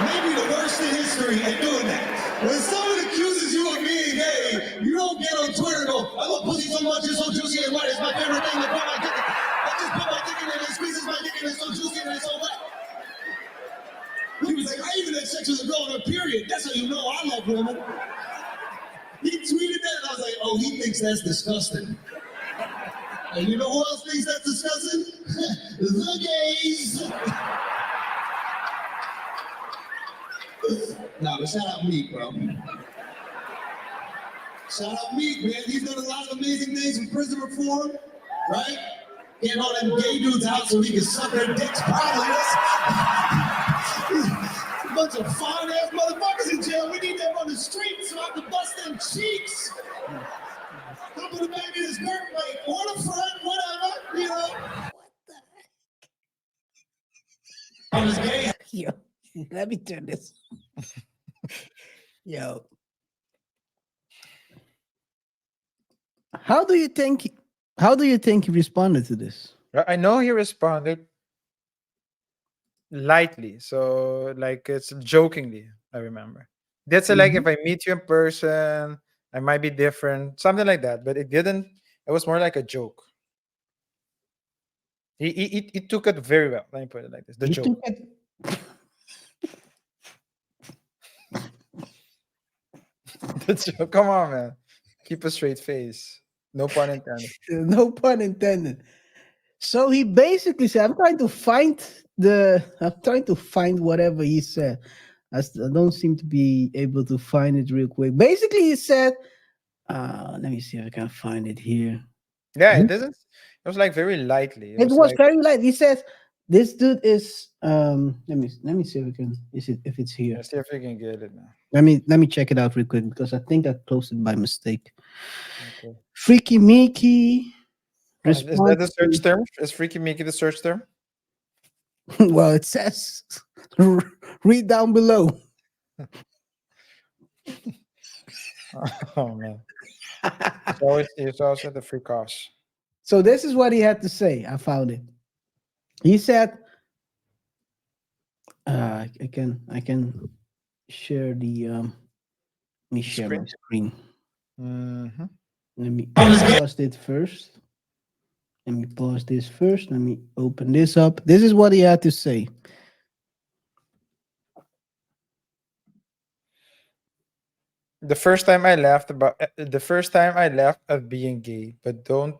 Speaker 4: maybe the worst in history at doing that. When someone accuses you of being gay, you don't get on Twitter and go, I love pussy so much, it's so juicy and wet. It's my favorite thing to put my dick in. I just put my dick in and it squeezes my dick and it's so juicy and it's so wet. He was like, I even had sex with a girl on her period. That's how you know I love women. He tweeted that and I was like, oh, he thinks that's disgusting. And you know who else thinks that's disgusting? The gays. Nah, but shout out Meek, bro. Shout out Meek, man. He's done a lot of amazing things with prison reform, right? Getting all them gay dudes out so he can suck their dicks properly. A bunch of fine ass motherfuckers in jail. We need them on the street so I can bust them cheeks. I'll put a baby in his dirt bike or the front, whatever, you know. On his gay.
Speaker 2: Yo, let me turn this. Yo. How do you think he responded to this?
Speaker 3: I know he responded lightly, so like it's jokingly. I remember. That's like if I meet you in person, I might be different, something like that. But it didn't. It was more like a joke. He took it very well. Let me put it like this: the
Speaker 2: He
Speaker 3: joke.
Speaker 2: took it-
Speaker 3: The joke. Come on, man. Keep a straight face. No pun intended.
Speaker 2: No pun intended. So he basically said, I'm trying to find whatever he said. I don't seem to be able to find it real quick. Basically, he said, let me see if I can find it here.
Speaker 3: Yeah, it doesn't. It was like very lightly.
Speaker 2: It was
Speaker 3: like,
Speaker 2: very light. He says, this dude is let me see if we can if it's here.
Speaker 3: let's see if we can get it now.
Speaker 2: Let me check it out real quick because I think I closed it by mistake.
Speaker 3: Okay.
Speaker 2: Freaky Meeky.
Speaker 3: Is that the search
Speaker 2: response
Speaker 3: term? Is Freaky Meeky the search term?
Speaker 2: to- well, it says read down below.
Speaker 3: Oh man. It's also the free cost.
Speaker 2: So this is what he had to say. I found it. He said, I can share the let me share my screen.
Speaker 3: Mm-hmm.
Speaker 2: Let me pause it first. Let me pause this first. Let me open this up. This is what he had to say.
Speaker 3: The first time I laughed at being gay, but don't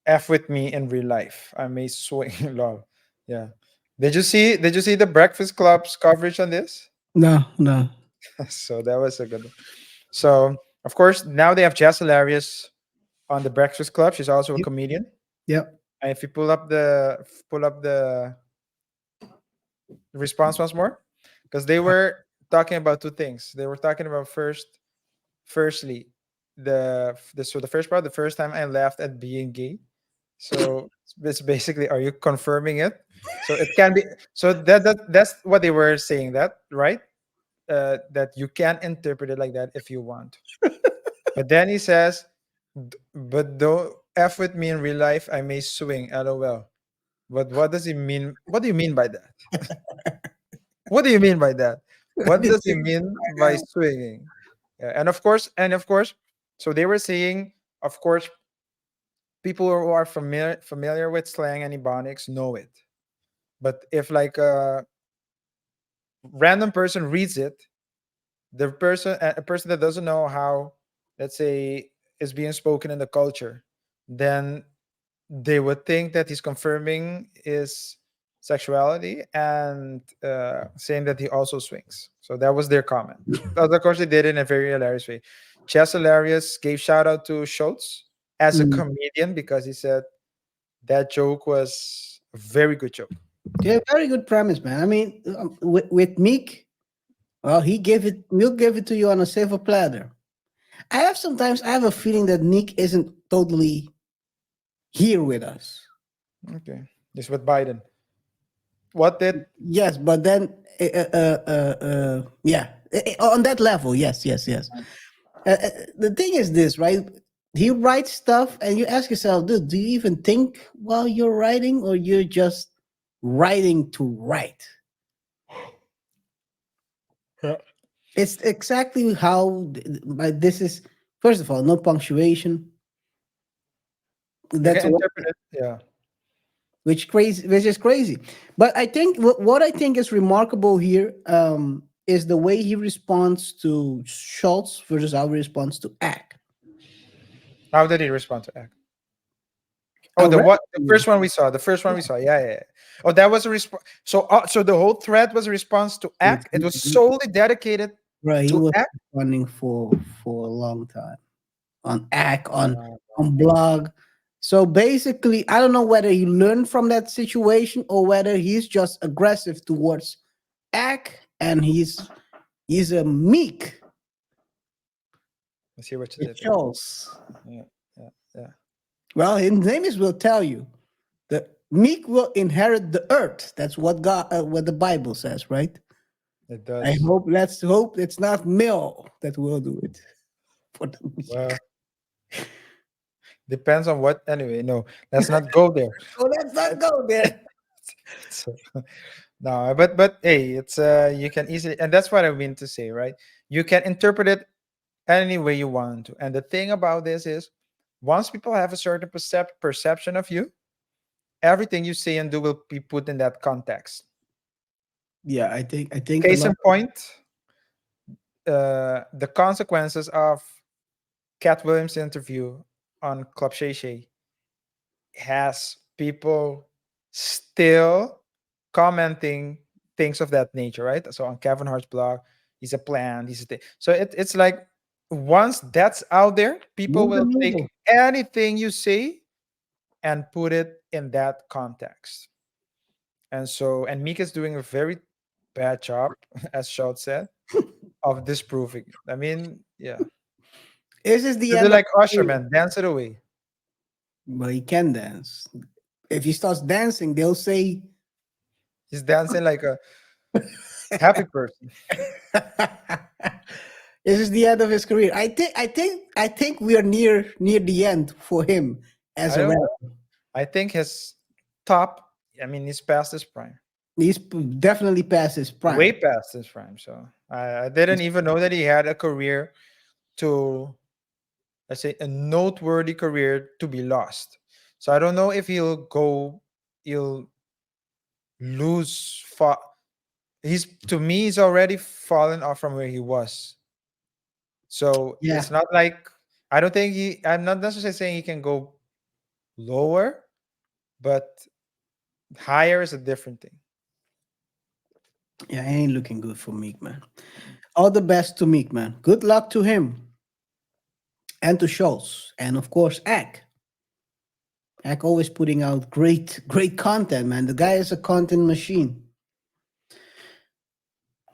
Speaker 3: F with me in real life. I may swing love. Yeah. Did you see the Breakfast Club's coverage on this?
Speaker 2: No.
Speaker 3: So that was a good one. So of course now they have Jess Hilarious on the Breakfast Club. She's also a
Speaker 2: Yep.
Speaker 3: comedian.
Speaker 2: Yep.
Speaker 3: And if you pull up the response once more, because they were talking about two things. They were talking about firstly, the first part, the first time I laughed at being gay. So it's basically, are you confirming it? So it can be. So that's what they were saying. That right? That you can interpret it like that if you want. But then he says, but don't F with me in real life. I may swing. LOL. But what does he mean? What do you mean by that? What do you mean by that? What does he mean by swinging? Yeah, and of course, so they were saying, of course, people who are familiar with slang and ebonics know it. But if like a random person reads it, a person that doesn't know how, let's say, is being spoken in the culture, then they would think that he's confirming is sexuality and saying that he also swings. So that was their comment. But of course, they did it in a very hilarious way. Chess Hilarious gave shout out to Schultz as a
Speaker 2: Mm.
Speaker 3: comedian because he said that joke was a very good joke.
Speaker 2: Yeah, very good premise, man. I mean, with Meek, well, he'll give it to you on a silver platter. I have a feeling that Meek isn't totally here with us.
Speaker 3: Okay. This with Biden. What did
Speaker 2: Yes, but then, yeah, on that level, yes, yes, yes. The thing is this, right? He writes stuff, and you ask yourself, dude, do you even think while you're writing, or you're just writing to write? It's exactly how but this is. First of all, no punctuation.
Speaker 3: you
Speaker 2: That's
Speaker 3: can
Speaker 2: what,
Speaker 3: interpret it? Yeah.
Speaker 2: which is crazy. But I think what I think is remarkable here is the way he responds to Schultz versus how he responds to Ack.
Speaker 3: How did he respond to act? Oh, the what? The first one we saw. The first one we saw. Yeah, yeah. Yeah. Oh, that was a response. So the whole thread was a response to act. It was solely dedicated
Speaker 2: Right, he
Speaker 3: to
Speaker 2: was
Speaker 3: act.
Speaker 2: running for a long time on Ack
Speaker 3: Uh,
Speaker 2: on blog. So basically, I don't know whether he learned from that situation or whether he's just aggressive towards Ack, and he's a Meek.
Speaker 3: Let's see what you
Speaker 2: It
Speaker 3: did there.
Speaker 2: shows.
Speaker 3: Yeah, yeah, yeah.
Speaker 2: Well, his name is will tell you that Meek will inherit the earth. That's what the Bible says, right?
Speaker 3: It does.
Speaker 2: Let's hope it's not Mill that will do it for the Meek.
Speaker 3: Well, depends on what. Anyway, no, let's not go there.
Speaker 2: So let's not go there.
Speaker 3: So, no, but hey, it's you can easily, and that's what I mean to say, right? You can interpret it any way you want to. And the thing about this is, once people have a certain perception of you, everything you say and do will be put in that context.
Speaker 2: Yeah, I think a
Speaker 3: Case
Speaker 2: lot.
Speaker 3: in point, the consequences of Cat Williams' interview on Club Shay Shay has people still commenting things of that nature, right? So on Kevin Hart's blog, he's a plant, he's a thing. So it's like once that's out there, people
Speaker 2: Move the
Speaker 3: will take
Speaker 2: needle.
Speaker 3: anything you say and put it in that context. And Meek is doing a very bad job, as Schultz said, of disproving it. I mean, yeah.
Speaker 2: This is the
Speaker 3: They're
Speaker 2: end of
Speaker 3: like
Speaker 2: the
Speaker 3: Usher,
Speaker 2: career.
Speaker 3: man, dance it away.
Speaker 2: But he can dance. If he starts dancing, they'll say
Speaker 3: He's dancing like a happy person.
Speaker 2: this is the end of his career. I think we are near the end for him as
Speaker 3: I
Speaker 2: a
Speaker 3: don't
Speaker 2: rapper.
Speaker 3: know. I think his top, I mean, he's past his prime.
Speaker 2: He's definitely past his prime.
Speaker 3: Way past his prime. So I didn't even know that he had a career to, let's say, a noteworthy career to be lost. So I don't know if he'll lose. He's to me, he's already fallen off from where he was. So
Speaker 2: Yeah.
Speaker 3: it's not like I don't think I'm not necessarily saying he can go lower, but higher is a different thing.
Speaker 2: Yeah, it ain't looking good for Meek, man. All the best to Meek, man. Good luck to him and to Schultz, and of course, Ack. Ack always putting out great content, man. The guy is a content machine.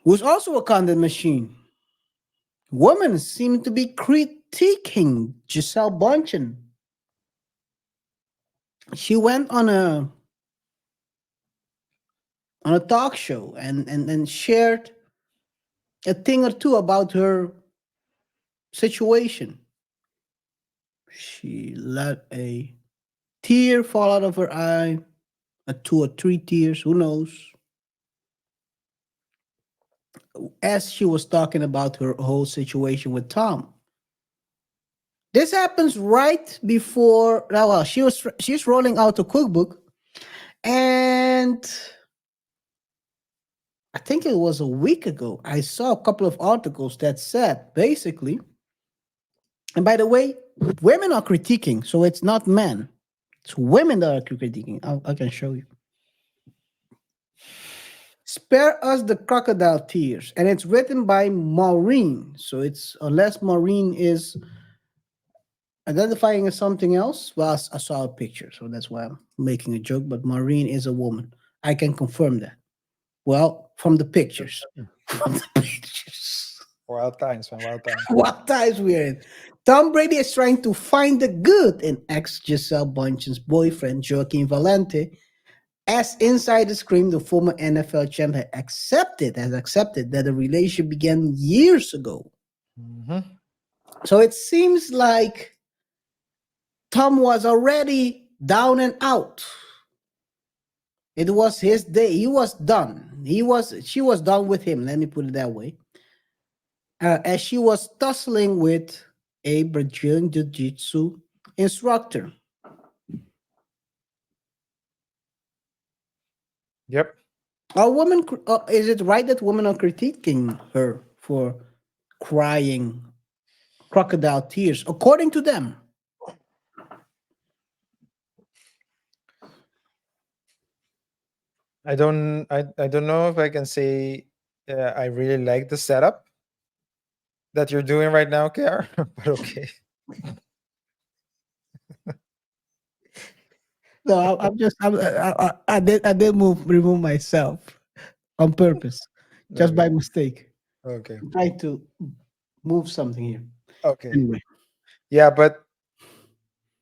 Speaker 2: Who's also a content machine? Women seem to be critiquing Gisele Bundchen. She went on a talk show and shared a thing or two about her situation. She let a tear fall out of her eye, a 2 or 3 tears, who knows, as she was talking about her whole situation with Tom. This happens right before, well, she's rolling out a cookbook, and I think it was a week ago, I saw a couple of articles that said basically, and by the way, women are critiquing, so it's not men. It's women that are critiquing. I can show you. Spare us the crocodile tears, and it's written by Maureen. So it's unless Maureen is identifying as something else. Well, I saw a picture, so that's why I'm making a joke. But Maureen is a woman. I can confirm that. Well, from the pictures. From the pictures.
Speaker 3: Wild times, man. Wild times.
Speaker 2: What times we're in. Tom Brady is trying to find the good in ex Gisele Bundchen's boyfriend, Joaquin Valente. As insiders claim, the former NFL champ has accepted that the relationship began years ago.
Speaker 3: Mhm.
Speaker 2: So it seems like Tom was already down and out. It was his day. He was done. She was done with him. Let me put it that way. As she was tussling with a Brazilian Jiu-Jitsu instructor.
Speaker 3: Yep.
Speaker 2: Is it right that women are critiquing her for crying crocodile tears, according to them?
Speaker 3: I don't know if I can say I really like the setup that you're doing right now, KaiR, but okay.
Speaker 2: No, I did remove myself on purpose, just
Speaker 3: Okay.
Speaker 2: by mistake.
Speaker 3: Okay.
Speaker 2: I'm trying to move something here.
Speaker 3: Okay.
Speaker 2: Anyway,
Speaker 3: Yeah, but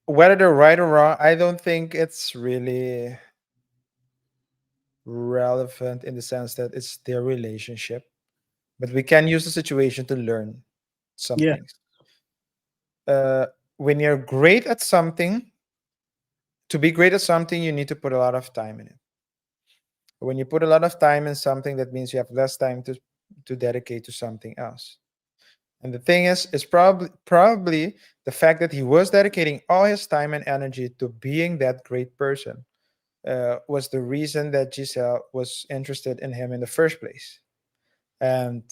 Speaker 3: whether they're right or wrong, I don't think it's really relevant in the sense that it's their relationship. But we can use the situation to learn some
Speaker 2: yeah,
Speaker 3: things. Uh, when you're great at something, to be great at something, you need to put a lot of time in it. When you put a lot of time in something, that means you have less time to dedicate to something else. And the thing is probably the fact that he was dedicating all his time and energy to being that great person was the reason that Giselle was interested in him in the first place. And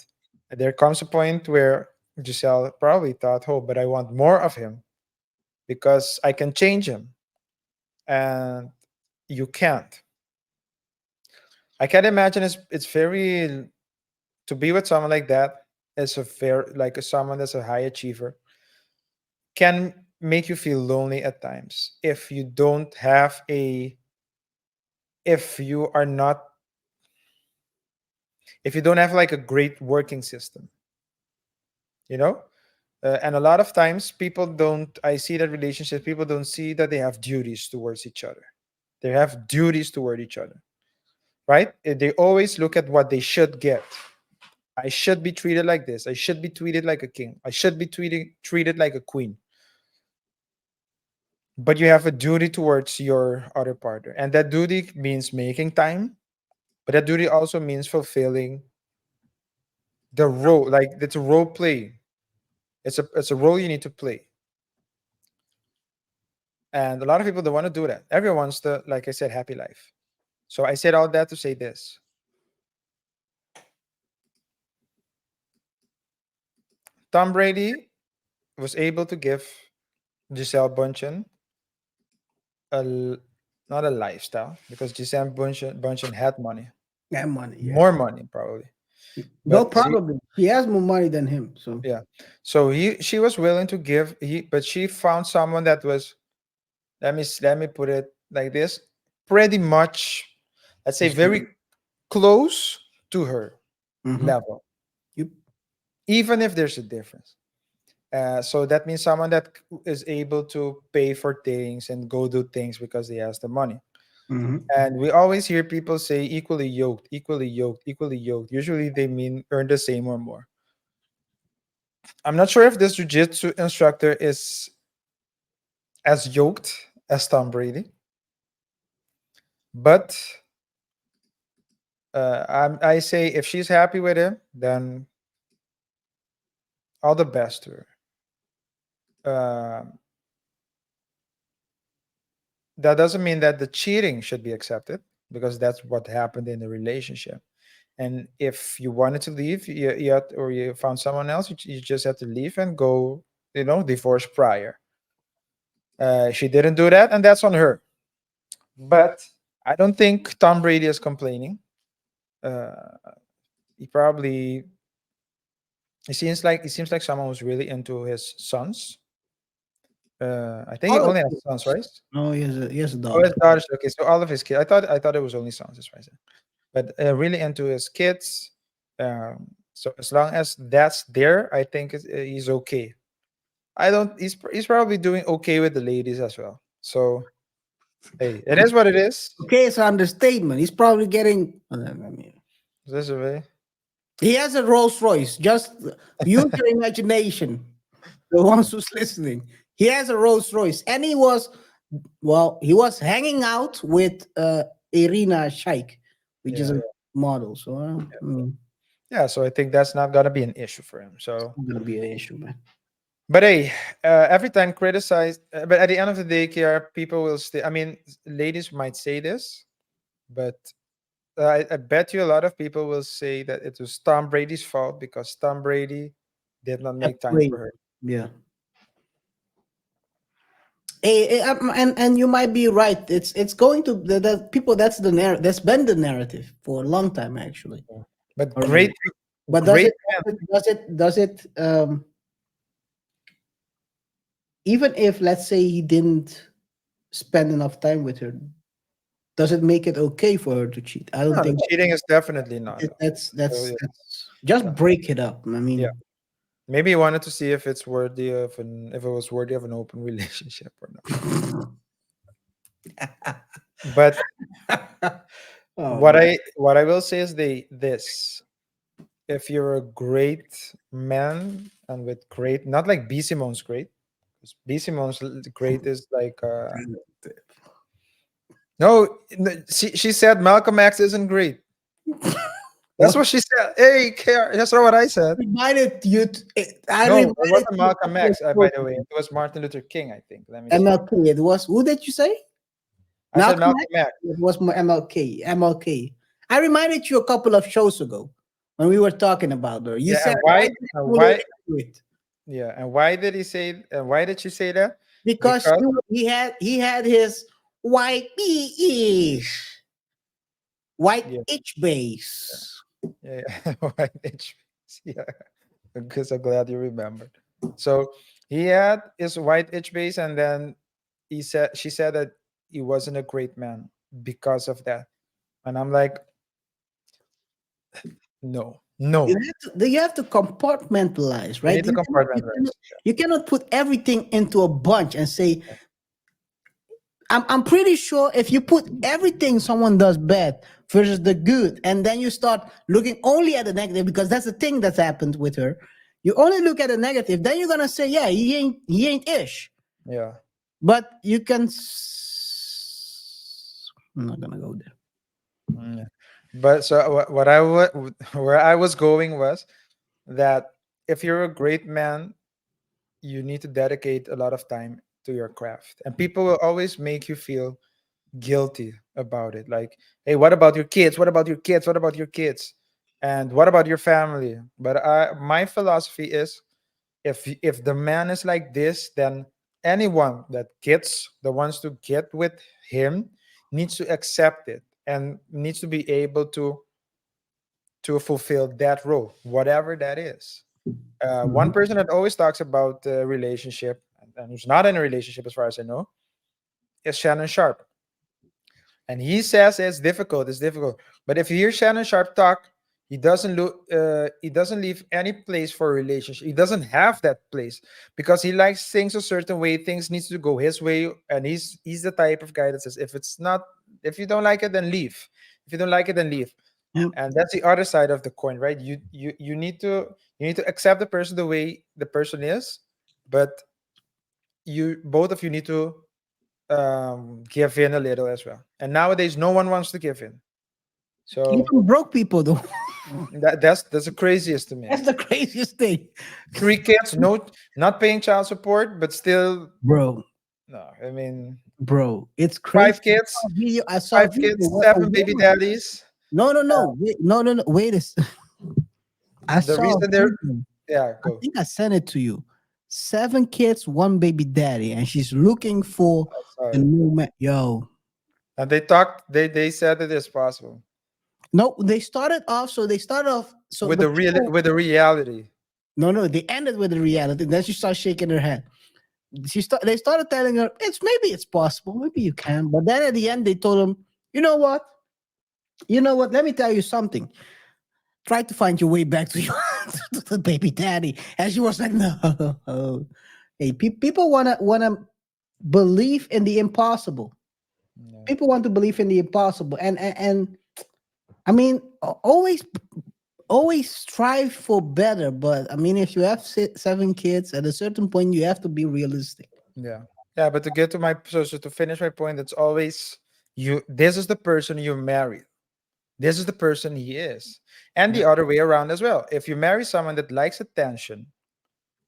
Speaker 3: there comes a point where Giselle probably thought, "Oh, but I want more of him because I can change him," and you can't. I can't imagine it's very to be with someone like that is a fair like someone that's a high achiever can make you feel lonely at times if you don't have a if you are not if you don't have like a great working system, you know. And a lot of times people don't I see that relationships people don't see that they have duties towards each other. They have duties toward each other, right? They always look at what they should get. I should be treated like this. I should be treated like a king. I should be treated like a queen. But you have a duty towards your other partner. And that duty means making time, but that duty also means fulfilling the role. Like it's a role play. It's a role you need to play. And a lot of people don't want to do that. Everyone wants the, like I said, happy life. So I said all that to say this. Tom Brady was able to give Gisele Bundchen a not a lifestyle because Bundchen had money,
Speaker 2: yeah, money. Yeah,
Speaker 3: more money probably.
Speaker 2: no,
Speaker 3: But
Speaker 2: probably he has more money than him. So
Speaker 3: yeah, so she was willing to give but she found someone that was let me put it like this, pretty much, let's say, very close to her
Speaker 2: Mhm.
Speaker 3: level,
Speaker 2: Yep.
Speaker 3: even if there's a difference. So that means someone that is able to pay for things and go do things because he has the money.
Speaker 2: Mhm.
Speaker 3: And we always hear people say equally yoked, equally yoked, equally yoked. Usually they mean earn the same or more. I'm not sure if this jiu-jitsu instructor is as yoked as Tom Brady, but I say if she's happy with him, then all the best to her. Uh, that doesn't mean that the cheating should be accepted because that's what happened in the relationship. And if you wanted to leave, or you found someone else, you just have to leave and go, divorce prior. She didn't do that, and that's on her. But I don't think Tom Brady is complaining. uh, he probably it seems like someone who's really into his sons. I think he
Speaker 2: All of
Speaker 3: only has
Speaker 2: it.
Speaker 3: sons, right?
Speaker 2: No, he has a
Speaker 3: Oh, his
Speaker 2: daughter.
Speaker 3: daughters. Okay, so all of his kids. I thought it was only sons. That's why I said. But really into his kids. So as long as that's there, I think he's okay. I don't. He's probably doing okay with the ladies as well. So hey, it is what it is.
Speaker 2: Okay, it's an understatement. He's probably getting. I mean,
Speaker 3: This way.
Speaker 2: he has a Rolls Royce. Just use your imagination. The ones who's listening, he has a Rolls Royce, and he was hanging out with Irina Shayk, which is
Speaker 3: Yeah,
Speaker 2: a model. So I mean,
Speaker 3: yeah. So I think that's not gonna be an issue for him.
Speaker 2: it's
Speaker 3: So,
Speaker 2: not gonna be an issue, man.
Speaker 3: but hey, every time criticized, but at the end of the day, KR, people will stay. I mean, ladies might say this, but I bet you a lot of people will say that it was Tom Brady's fault because Tom Brady did not
Speaker 2: That's
Speaker 3: make time
Speaker 2: great.
Speaker 3: for her.
Speaker 2: Yeah. And you might be right. It's going to the people. That's the narrative. That's been the narrative for a long time, actually.
Speaker 3: But
Speaker 2: Already. But
Speaker 3: great.
Speaker 2: does it even if, let's say, he didn't spend enough time with her, does it make it okay for her to cheat? I don't
Speaker 3: No,
Speaker 2: think
Speaker 3: cheating is definitely not.
Speaker 2: that's
Speaker 3: So, yeah,
Speaker 2: just
Speaker 3: no.
Speaker 2: break it up. I mean,
Speaker 3: Yeah. Maybe he wanted to see if it's worthy of if it was worthy of an open relationship or not. But
Speaker 2: oh,
Speaker 3: what I will say is this: if you're a great man and with great, not like B Simone's great, because B Simone's great is like no, she said Malcolm X isn't great. That's what she said. Hey, that's not what I said.
Speaker 2: reminded you. I
Speaker 3: No, it
Speaker 2: reminded
Speaker 3: wasn't
Speaker 2: you.
Speaker 3: Malcolm X, by the way. It was Martin Luther King, I think. Let me see.
Speaker 2: MLK. It was, who did you say?
Speaker 3: I said
Speaker 2: Malcolm
Speaker 3: Malcolm
Speaker 2: X?
Speaker 3: X.
Speaker 2: It was MLK. MLK. I reminded you a couple of shows ago when we were talking about her. You
Speaker 3: Yeah,
Speaker 2: said,
Speaker 3: and why?
Speaker 2: "Why did you
Speaker 3: And
Speaker 2: put
Speaker 3: why?
Speaker 2: her into it?"
Speaker 3: Yeah, and why did he say? And why did she say that?
Speaker 2: Because
Speaker 3: Because
Speaker 2: he had his white ish, white
Speaker 3: yeah,
Speaker 2: itch base.
Speaker 3: yeah, yeah. Why did yeah, because I'm glad you remembered. So he had his white itch base, and then she said that he wasn't a great man because of that. And I'm like, no,
Speaker 2: You
Speaker 3: no,
Speaker 2: have to compartmentalize,
Speaker 3: you
Speaker 2: right?
Speaker 3: need to compartmentalize.
Speaker 2: You cannot put everything into a bunch and say, I'm pretty sure if you put everything someone does bad versus the good, and then you start looking only at the negative, because that's the thing that's happened with her. You only look at the negative, then you're gonna say, yeah, he ain't ish.
Speaker 3: Yeah.
Speaker 2: But you can. I'm not gonna go there.
Speaker 3: Mm, yeah. But so where I was going was that if you're a great man, you need to dedicate a lot of time to your craft, and people will always make you feel guilty about it. Like, hey, what about your kids? What about your kids? What about your kids? And what about your family? But my philosophy is, if the man is like this, then anyone that gets the wants to get with him needs to accept it and needs to be able to fulfill that role, whatever that is. One person that always talks about the relationship and who's not in a relationship, as far as I know, is Shannon Sharp. And he says it's difficult. It's difficult. But if you hear Shannon Sharp talk, he doesn't look. He doesn't leave any place for a relationship. He doesn't have that place because he likes things a certain way. Things needs to go his way, and he's the type of guy that says, if you don't like it, then leave. If you don't like it, then leave.
Speaker 2: Yeah.
Speaker 3: And that's the other side of the coin, right? You need to accept the person the way the person is, but you both of you need to give in a little as well. And nowadays, no one wants to give in. So
Speaker 2: Even broke people, though.
Speaker 3: that's the craziest to me.
Speaker 2: That's the craziest thing,
Speaker 3: 3 kids, no, not paying child support, but still,
Speaker 2: bro.
Speaker 3: no. I mean,
Speaker 2: Bro, it's crazy.
Speaker 3: 5 kids,
Speaker 2: I saw a
Speaker 3: five
Speaker 2: video
Speaker 3: kids,
Speaker 2: where a
Speaker 3: 7 baby
Speaker 2: woman-
Speaker 3: daddies.
Speaker 2: No. No. Wait a I
Speaker 3: The
Speaker 2: saw.
Speaker 3: reason
Speaker 2: A
Speaker 3: they're
Speaker 2: video.
Speaker 3: yeah,
Speaker 2: I
Speaker 3: go.
Speaker 2: think I sent it to you. 7 kids, 1 baby daddy, and she's looking for
Speaker 3: I saw
Speaker 2: a
Speaker 3: it.
Speaker 2: new man. Yo,
Speaker 3: And they talked. They said it is possible.
Speaker 2: No, they started off. So they started off. So
Speaker 3: with
Speaker 2: the
Speaker 3: the real
Speaker 2: people,
Speaker 3: with the reality.
Speaker 2: no, they ended with the reality. Then she started shaking her head. They started telling her maybe it's possible, maybe you can. But then at the end, they told him, you know what? You know what? Let me tell you something. Try to find your way back to your to the baby daddy. And she was like, no. Hey, people wanna believe in the impossible.
Speaker 3: Yeah.
Speaker 2: People want to believe in the impossible, and I mean, always strive for better. But I mean, if you have 7 kids, at a certain point, you have to be realistic.
Speaker 3: Yeah. Yeah, but to get to my so to finish my point, it's always you this is the person you married. This is the person he is. And the
Speaker 2: Yeah.
Speaker 3: other way around as well. If you marry someone that likes attention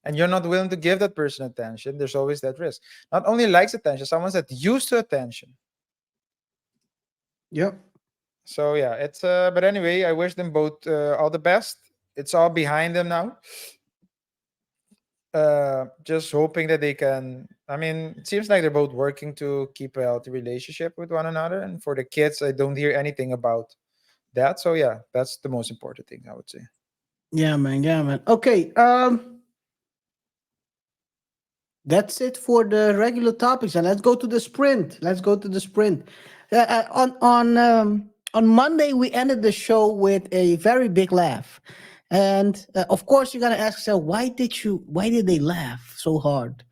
Speaker 3: and you're not willing to give that person attention, there's always that risk. Not only likes attention, someone's that used to attention.
Speaker 2: Yep.
Speaker 3: So yeah, it's but anyway, I wish them both all the best. It's all behind them now. Just hoping that they can. I mean, it seems like they're both working to keep a healthy relationship with one another. And for the kids, I don't hear anything about that. So yeah, that's the most important thing I would say.
Speaker 2: Yeah, man. Yeah, man. Okay. That's it for the regular topics, and let's go to the sprint. Let's go to the sprint. On Monday, we ended the show with a very big laugh, and of course, you're gonna ask yourself, why did they laugh so hard?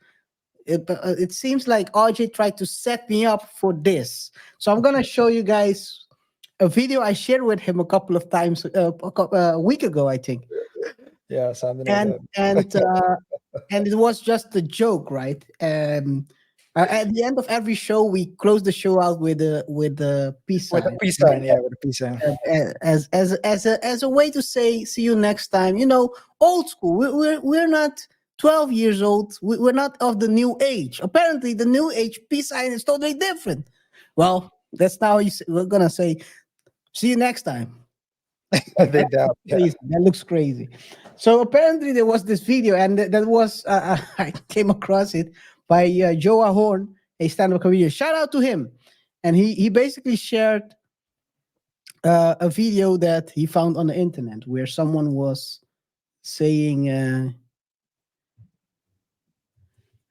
Speaker 2: It seems like RJ tried to set me up for this, so I'm gonna show you guys a video I shared with him a couple of times, a week ago, I think,
Speaker 3: Yeah, something like
Speaker 2: and
Speaker 3: that.
Speaker 2: and it was just a joke, right? At the end of every show, we close the show out with a peace
Speaker 3: With a
Speaker 2: sign,
Speaker 3: peace sign, yeah, with a peace sign.
Speaker 2: as a way to say see you next time. Old school. We're not 12 years old. We're not of the new age. Apparently, the new age peace sign is totally different. Well, that's now we're gonna say see you next time.
Speaker 3: They doubt. Yeah.
Speaker 2: Crazy. That looks crazy. So apparently there was this video, and that was I came across it by Joa Horn, a stand-up comedian. Shout out to him, and he basically shared a video that he found on the internet where someone was saying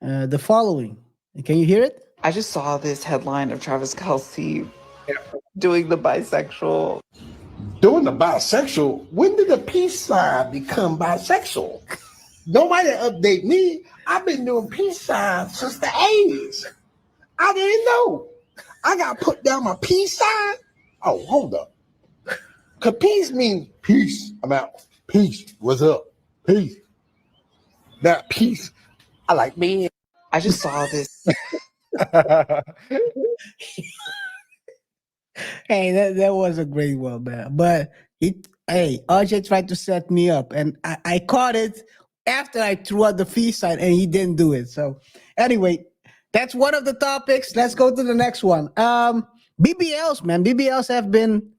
Speaker 2: the following. Can you hear it?
Speaker 5: I just saw this headline of Travis Kelsey
Speaker 3: Yeah.
Speaker 5: doing the bisexual.
Speaker 6: Doing the bisexual, when did the peace sign become bisexual? Nobody update me. I've been doing peace signs since the 80s. I didn't know. I got put down my peace sign. Oh, hold up. Cause peace means peace. I'm out. Peace. What's up? Peace. That peace. I like man.
Speaker 5: I just saw this.
Speaker 2: Hey, that was a great one, man. But RJ tried to set me up, and I caught it after I threw out the fee sign, and he didn't do it. So anyway, that's one of the topics. Let's go to the next one. BBLs, man. BBLs have been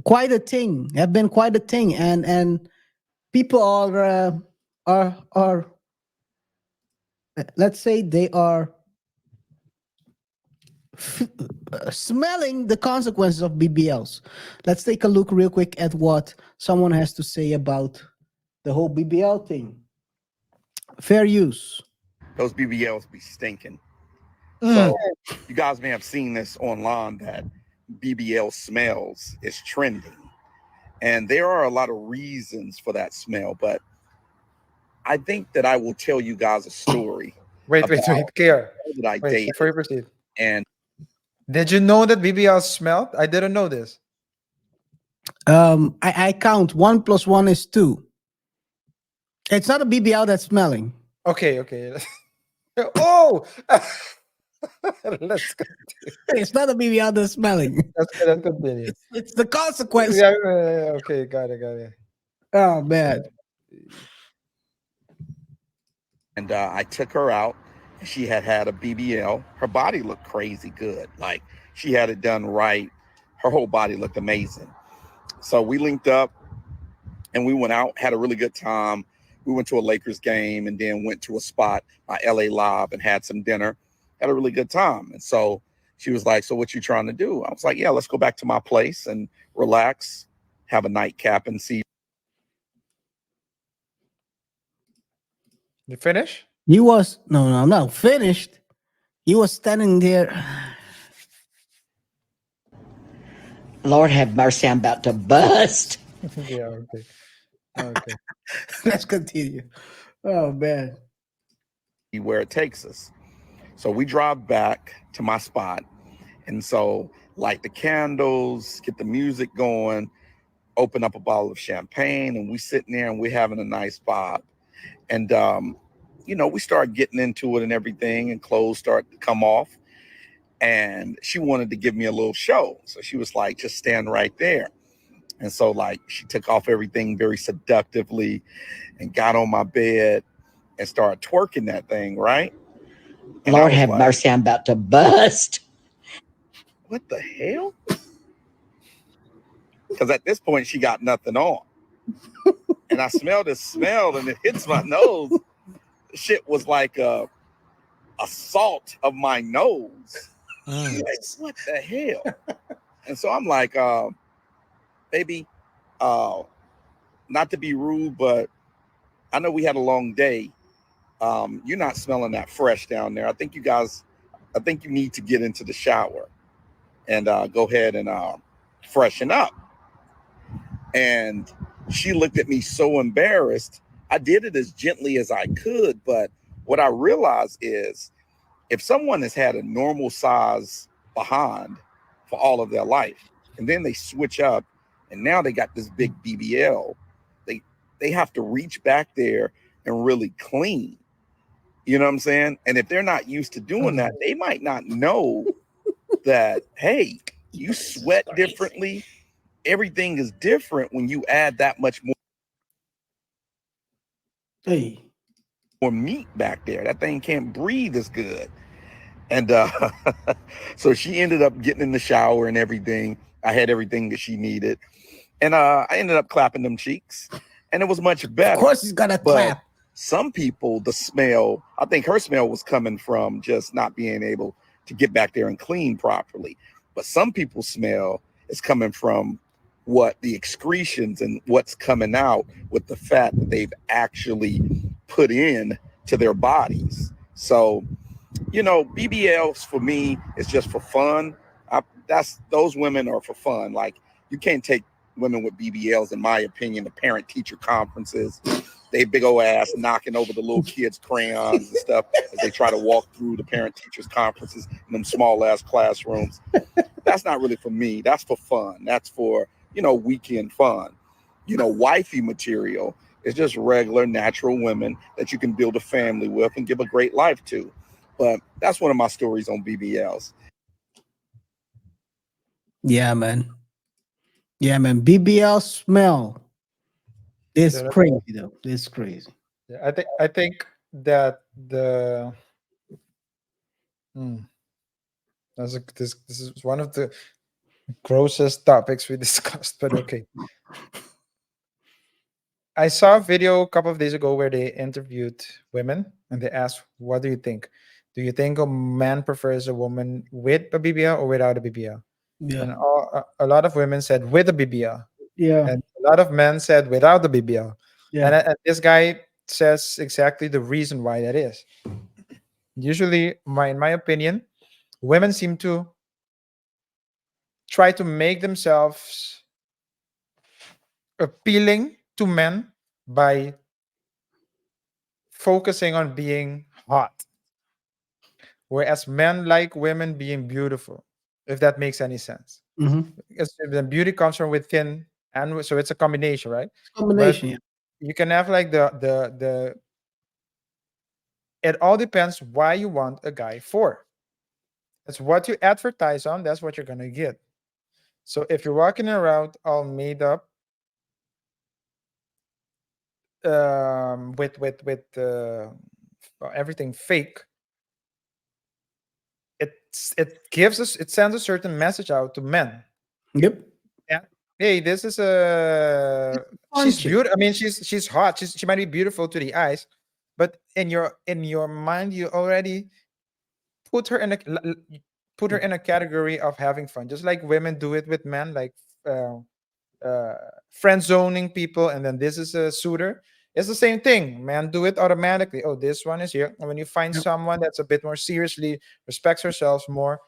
Speaker 2: quite a thing. And people are let's say they are smelling the consequences of BBLs. Let's take a look real quick at what someone has to say about the whole BBL thing. Fair use.
Speaker 7: Those BBLs be stinking. So you guys may have seen this online that BBL smells is trending. And there are a lot of reasons for that smell, but I think that I will tell you guys a story.
Speaker 3: Wait, KaiR.
Speaker 7: That I
Speaker 3: Wait,
Speaker 7: dated.
Speaker 3: before you proceed.
Speaker 7: And
Speaker 3: Did you know that BBL smelled? I didn't know this.
Speaker 2: I count 1 + 1 is 2. It's not a BBL that's smelling.
Speaker 3: Okay. Oh, let's
Speaker 2: It's not a BBL that's smelling.
Speaker 3: let's continue.
Speaker 2: It's the consequence.
Speaker 3: Yeah, okay, got it.
Speaker 2: Oh man.
Speaker 7: And I took her out. She had a BBL. Her body looked crazy good. Like she had it done right. Her whole body looked amazing. So we linked up and we went out, had a really good time. We went to a Lakers game and then went to a spot by LA Live and had some dinner. Had a really good time. And so She was like, so what you trying to do? I was like, yeah, let's go back to my place and relax, have a nightcap and see.
Speaker 3: You finish?
Speaker 2: He was no, I'm not finished. He was standing there.
Speaker 8: Lord have mercy, I'm about to bust.
Speaker 3: Yeah, okay. Okay.
Speaker 2: Let's continue. Oh man.
Speaker 7: where it takes us. So we drive back to my spot. And so light the candles, get the music going, open up a bottle of champagne, and we sitting there and we're having a nice vibe. And, we start getting into it and everything, and clothes start to come off. And she wanted to give me a little show. So she was like, just stand right there. And so like she took off everything very seductively and got on my bed and started twerking that thing, right? And
Speaker 8: Lord have mercy, I'm about to bust.
Speaker 7: What the hell? Because at this point she got nothing on. And I smelled this smell and it hits my nose. The shit was like a salt of my nose. Like, what the hell? And so I'm like, baby, not to be rude, but I know we had a long day. You're not smelling that fresh down there. I think you need to get into the shower and go ahead and freshen up. And she looked at me so embarrassed. I did it as gently as I could, but what I realized is if someone has had a normal size behind for all of their life, and then they switch up and now they got this big BBL, they have to reach back there and really clean. You know what I'm saying? And if they're not used to doing that, they might not know that, hey, you sweat differently. Everything is different when you add that much more meat back there. That thing can't breathe as good. And so she ended up getting in the shower and everything. I had everything that she needed. And I ended up clapping them cheeks. And it was much better.
Speaker 2: Of course he's gonna clap.
Speaker 7: Some people, the smell, I think her smell was coming from just not being able to get back there and clean properly. But some people's smell is coming from what the excretions and what's coming out with the fat that they've actually put in to their bodies. So, BBLs for me is just for fun. Those women are for fun. Like, you can't take women with BBLs, in my opinion, to parent-teacher conferences. They big old ass knocking over the little kids' crayons and stuff as they try to walk through the parent-teachers conferences in them small-ass classrooms. That's not really for me. That's for fun. That's for, weekend fun. Wifey material is just regular, natural women that you can build a family with and give a great life to. But that's one of my stories on BBLs.
Speaker 2: Yeah, man. BBL smell. It's crazy though. It's crazy.
Speaker 3: Yeah, I think that this is one of the grossest topics we discussed, but okay. I saw a video a couple of days ago where they interviewed women and they asked, what do you think? Do you think a man prefers a woman with a BBL or without a BBL?
Speaker 2: Yeah.
Speaker 3: And a lot of women said with a BBL.
Speaker 2: Yeah.
Speaker 3: And a lot of men said without the BBL.
Speaker 2: Yeah.
Speaker 3: And this guy says exactly the reason why that is. Usually, in my opinion, women seem to try to make themselves appealing to men by focusing on being hot, whereas men like women being beautiful, if that makes any sense. Because the beauty comes from within, and so it's a combination, right?
Speaker 2: Combination.
Speaker 3: But you can have like the it all depends why you want a guy for. It's what you advertise on, that's what you're gonna get. So if you're walking around all made up, with everything fake, it sends a certain message out to men.
Speaker 2: Yep.
Speaker 3: Yeah. Hey, this is she's beautiful. I mean, she's hot. She might be beautiful to the eyes, but in your mind, you already put her in put her in a category of having fun, just like women do it with men, like uh, friend zoning people, and then this is a suitor. It's the same thing. Men do it automatically. Oh, this one is here. And when you find
Speaker 2: Yep.
Speaker 3: someone that's a bit more seriously respects herself more,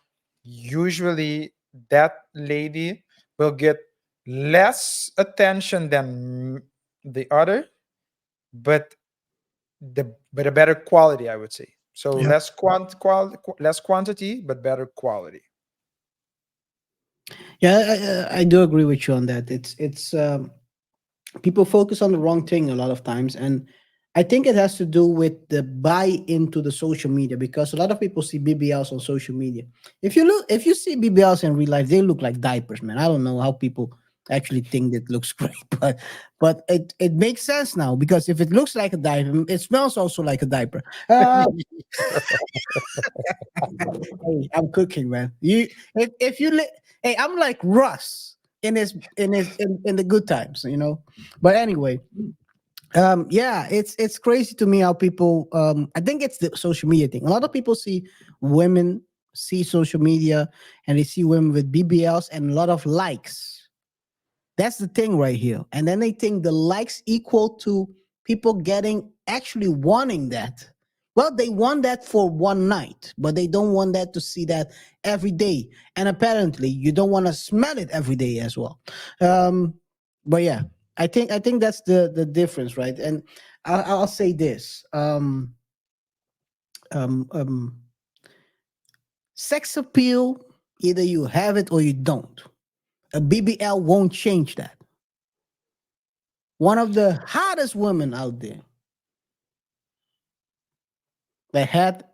Speaker 3: usually that lady will get less attention than the other, but a better quality, I would say. So
Speaker 2: Yep.
Speaker 3: less quantity, but better quality.
Speaker 2: Yeah, I do agree with you on that. It's people focus on the wrong thing a lot of times, and I think it has to do with the buy into the social media, because a lot of people see BBLs on social media. If you see BBLs in real life, they look like diapers, man. I don't know how people actually think that looks great, but it makes sense now, because if it looks like a diaper, it smells also like a diaper. Hey, I'm cooking, man. If you hey, I'm like Russ in the good times, you know. But anyway, yeah, it's crazy to me how people I think it's the social media thing. A lot of people women see social media, and they see women with BBLs and a lot of likes. That's the thing right here. And then they think the likes equal to people getting actually wanting that. Well, they want that for one night, but they don't want that to see that every day. And apparently, you don't want to smell it every day as well. Um, but yeah, I think that's the difference, right? And I'll say this: um, um, sex appeal, either you have it or you don't. A BBL won't change that. One of the hottest women out there that had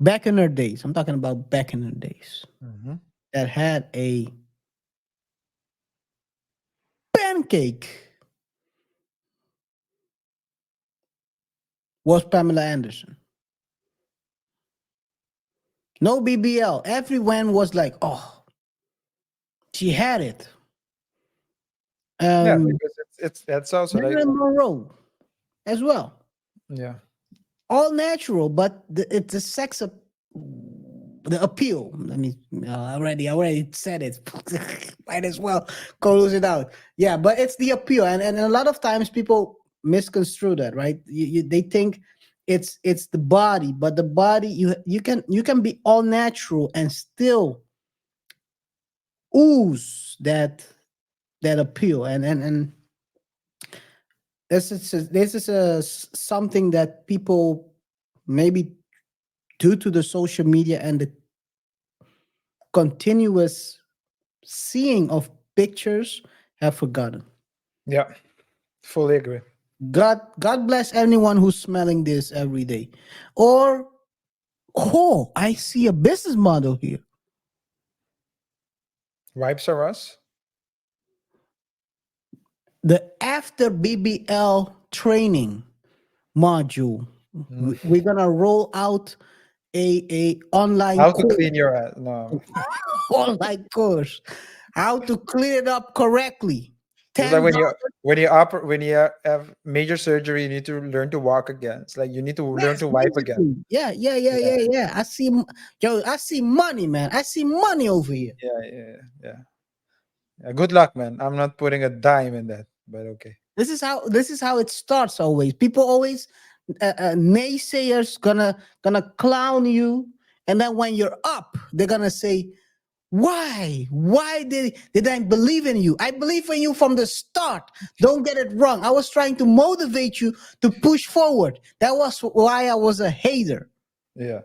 Speaker 2: back in her days, I'm talking about back in her days,
Speaker 3: Mhm.
Speaker 2: that had a pancake was Pamela Anderson. No BBL. Everyone was like, oh, she had it.
Speaker 3: Yeah, because it's that's also like,
Speaker 2: Marilyn Monroe as well.
Speaker 3: yeah.
Speaker 2: All natural, but it's the the appeal. I mean, I already said it. Might as well close it out. Yeah, but it's the appeal, and a lot of times people misconstrue that, right? They think it's the body, but the body, you can be all natural and still ooze that appeal, and something that people maybe due to the social media and the continuous seeing of pictures have forgotten.
Speaker 3: Yeah, fully agree.
Speaker 2: God bless anyone who's smelling this every day. Or, oh, I see a business model here.
Speaker 3: Wipes are us.
Speaker 2: The after BBL training module. We're gonna roll out a online
Speaker 3: How to
Speaker 2: course,
Speaker 3: clean your ass? No,
Speaker 2: online course, how to clean it up correctly.
Speaker 3: it's like when you
Speaker 2: $10.
Speaker 3: have major surgery, you need to learn to walk again. It's like you need to learn
Speaker 2: Yes,
Speaker 3: to wipe again.
Speaker 2: basically. Yeah, yeah, yeah,
Speaker 3: Yeah,
Speaker 2: yeah, yeah. I see money, man. I see money over here.
Speaker 3: yeah. Good luck, man. I'm not putting a dime in that, but okay.
Speaker 2: This is how it starts always. People always naysayers gonna clown you, and then when you're up, they're gonna say, why did I believe in you? I believe in you from the start. Don't get it wrong. I was trying to motivate you to push forward. That was why I was a hater.
Speaker 3: Yeah,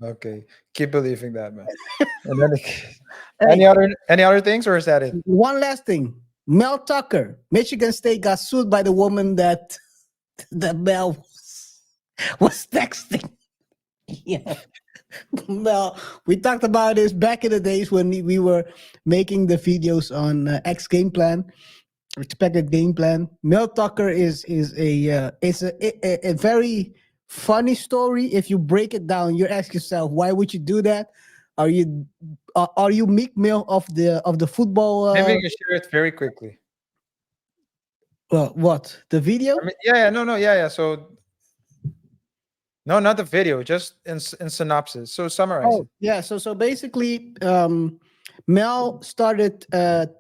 Speaker 3: okay. Keep believing that, man. And then
Speaker 2: Hey,
Speaker 3: any other things, or is that it?
Speaker 2: one last thing. Mel Tucker, Michigan State, got sued by the woman that Mel was texting. Yeah. Well, we talked about this back in the days when we were making the videos on X Game Plan, expected game plan. Mel Tucker is a very funny story. If you break it down, you ask yourself, why would you do that? Are you Meek Mill of the football?
Speaker 3: Maybe you can share it very quickly.
Speaker 2: What the video?
Speaker 3: I mean, yeah, no, yeah. So No, not the video, just in synopsis. So summarize it.
Speaker 2: Oh, yeah. So basically, Mel started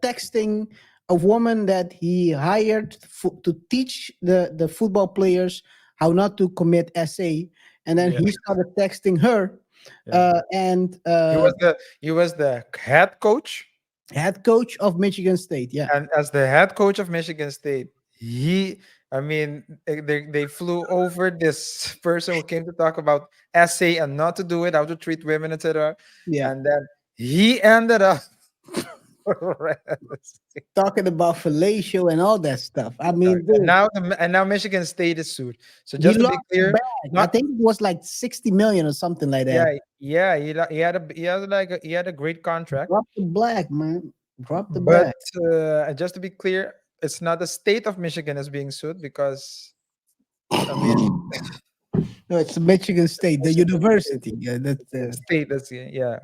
Speaker 2: texting a woman that he hired to teach the football players how not to commit SA, and then
Speaker 3: Yeah.
Speaker 2: he started texting her,
Speaker 3: Yeah.
Speaker 2: and
Speaker 3: He was the head coach,
Speaker 2: head coach of Michigan State. Yeah,
Speaker 3: and as the head coach of Michigan State, I mean, they flew over this person who came to talk about essay and not to do it, how to treat women, etc.
Speaker 2: yeah.
Speaker 3: And then he ended up
Speaker 2: Talking about fellatio and all that stuff. I mean, dude,
Speaker 3: and now Michigan State is sued. So
Speaker 2: he
Speaker 3: just to be
Speaker 2: lost the
Speaker 3: clear,
Speaker 2: bag. I
Speaker 3: not
Speaker 2: think it was like 60 million or something like that.
Speaker 3: yeah, he had a great contract.
Speaker 2: Drop the black, man. Drop the
Speaker 3: But
Speaker 2: bag.
Speaker 3: just to be clear, it's not the state of Michigan is being sued because I mean
Speaker 2: No, it's Michigan State, the
Speaker 3: Michigan
Speaker 2: university. Yeah, that's
Speaker 3: state. That's yeah.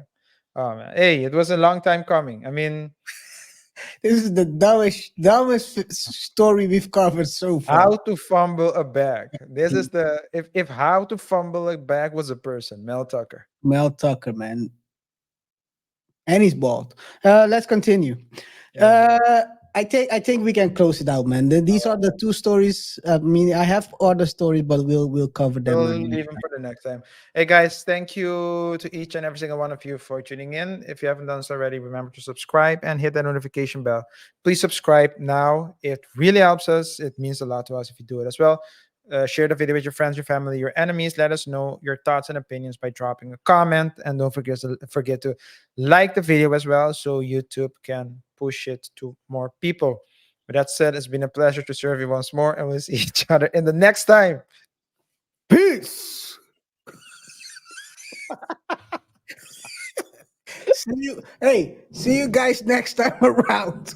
Speaker 3: Oh man, hey, it was a long time coming. I mean,
Speaker 2: this is the dumbest story we've covered so far.
Speaker 3: how to fumble a bag. This is the if how to fumble a bag was a person, Mel Tucker.
Speaker 2: Mel Tucker, man. And he's bald. Let's continue.
Speaker 3: Yeah.
Speaker 2: I think we can close it out, man. These are the two stories. I mean, I have other stories, but we'll cover them.
Speaker 3: We'll leave them for the next time. Hey guys, thank you to each and every single one of you for tuning in. If you haven't done so already, remember to subscribe and hit that notification bell. Please subscribe now. It really helps us. It means a lot to us if you do it as well. Share the video with your friends, your family, your enemies. Let us know your thoughts and opinions by dropping a comment. And don't forget to like the video as well so YouTube can push it to more people. With that said, it's been a pleasure to serve you once more, and we'll see each other in the next time.
Speaker 2: Peace. See you guys next time around.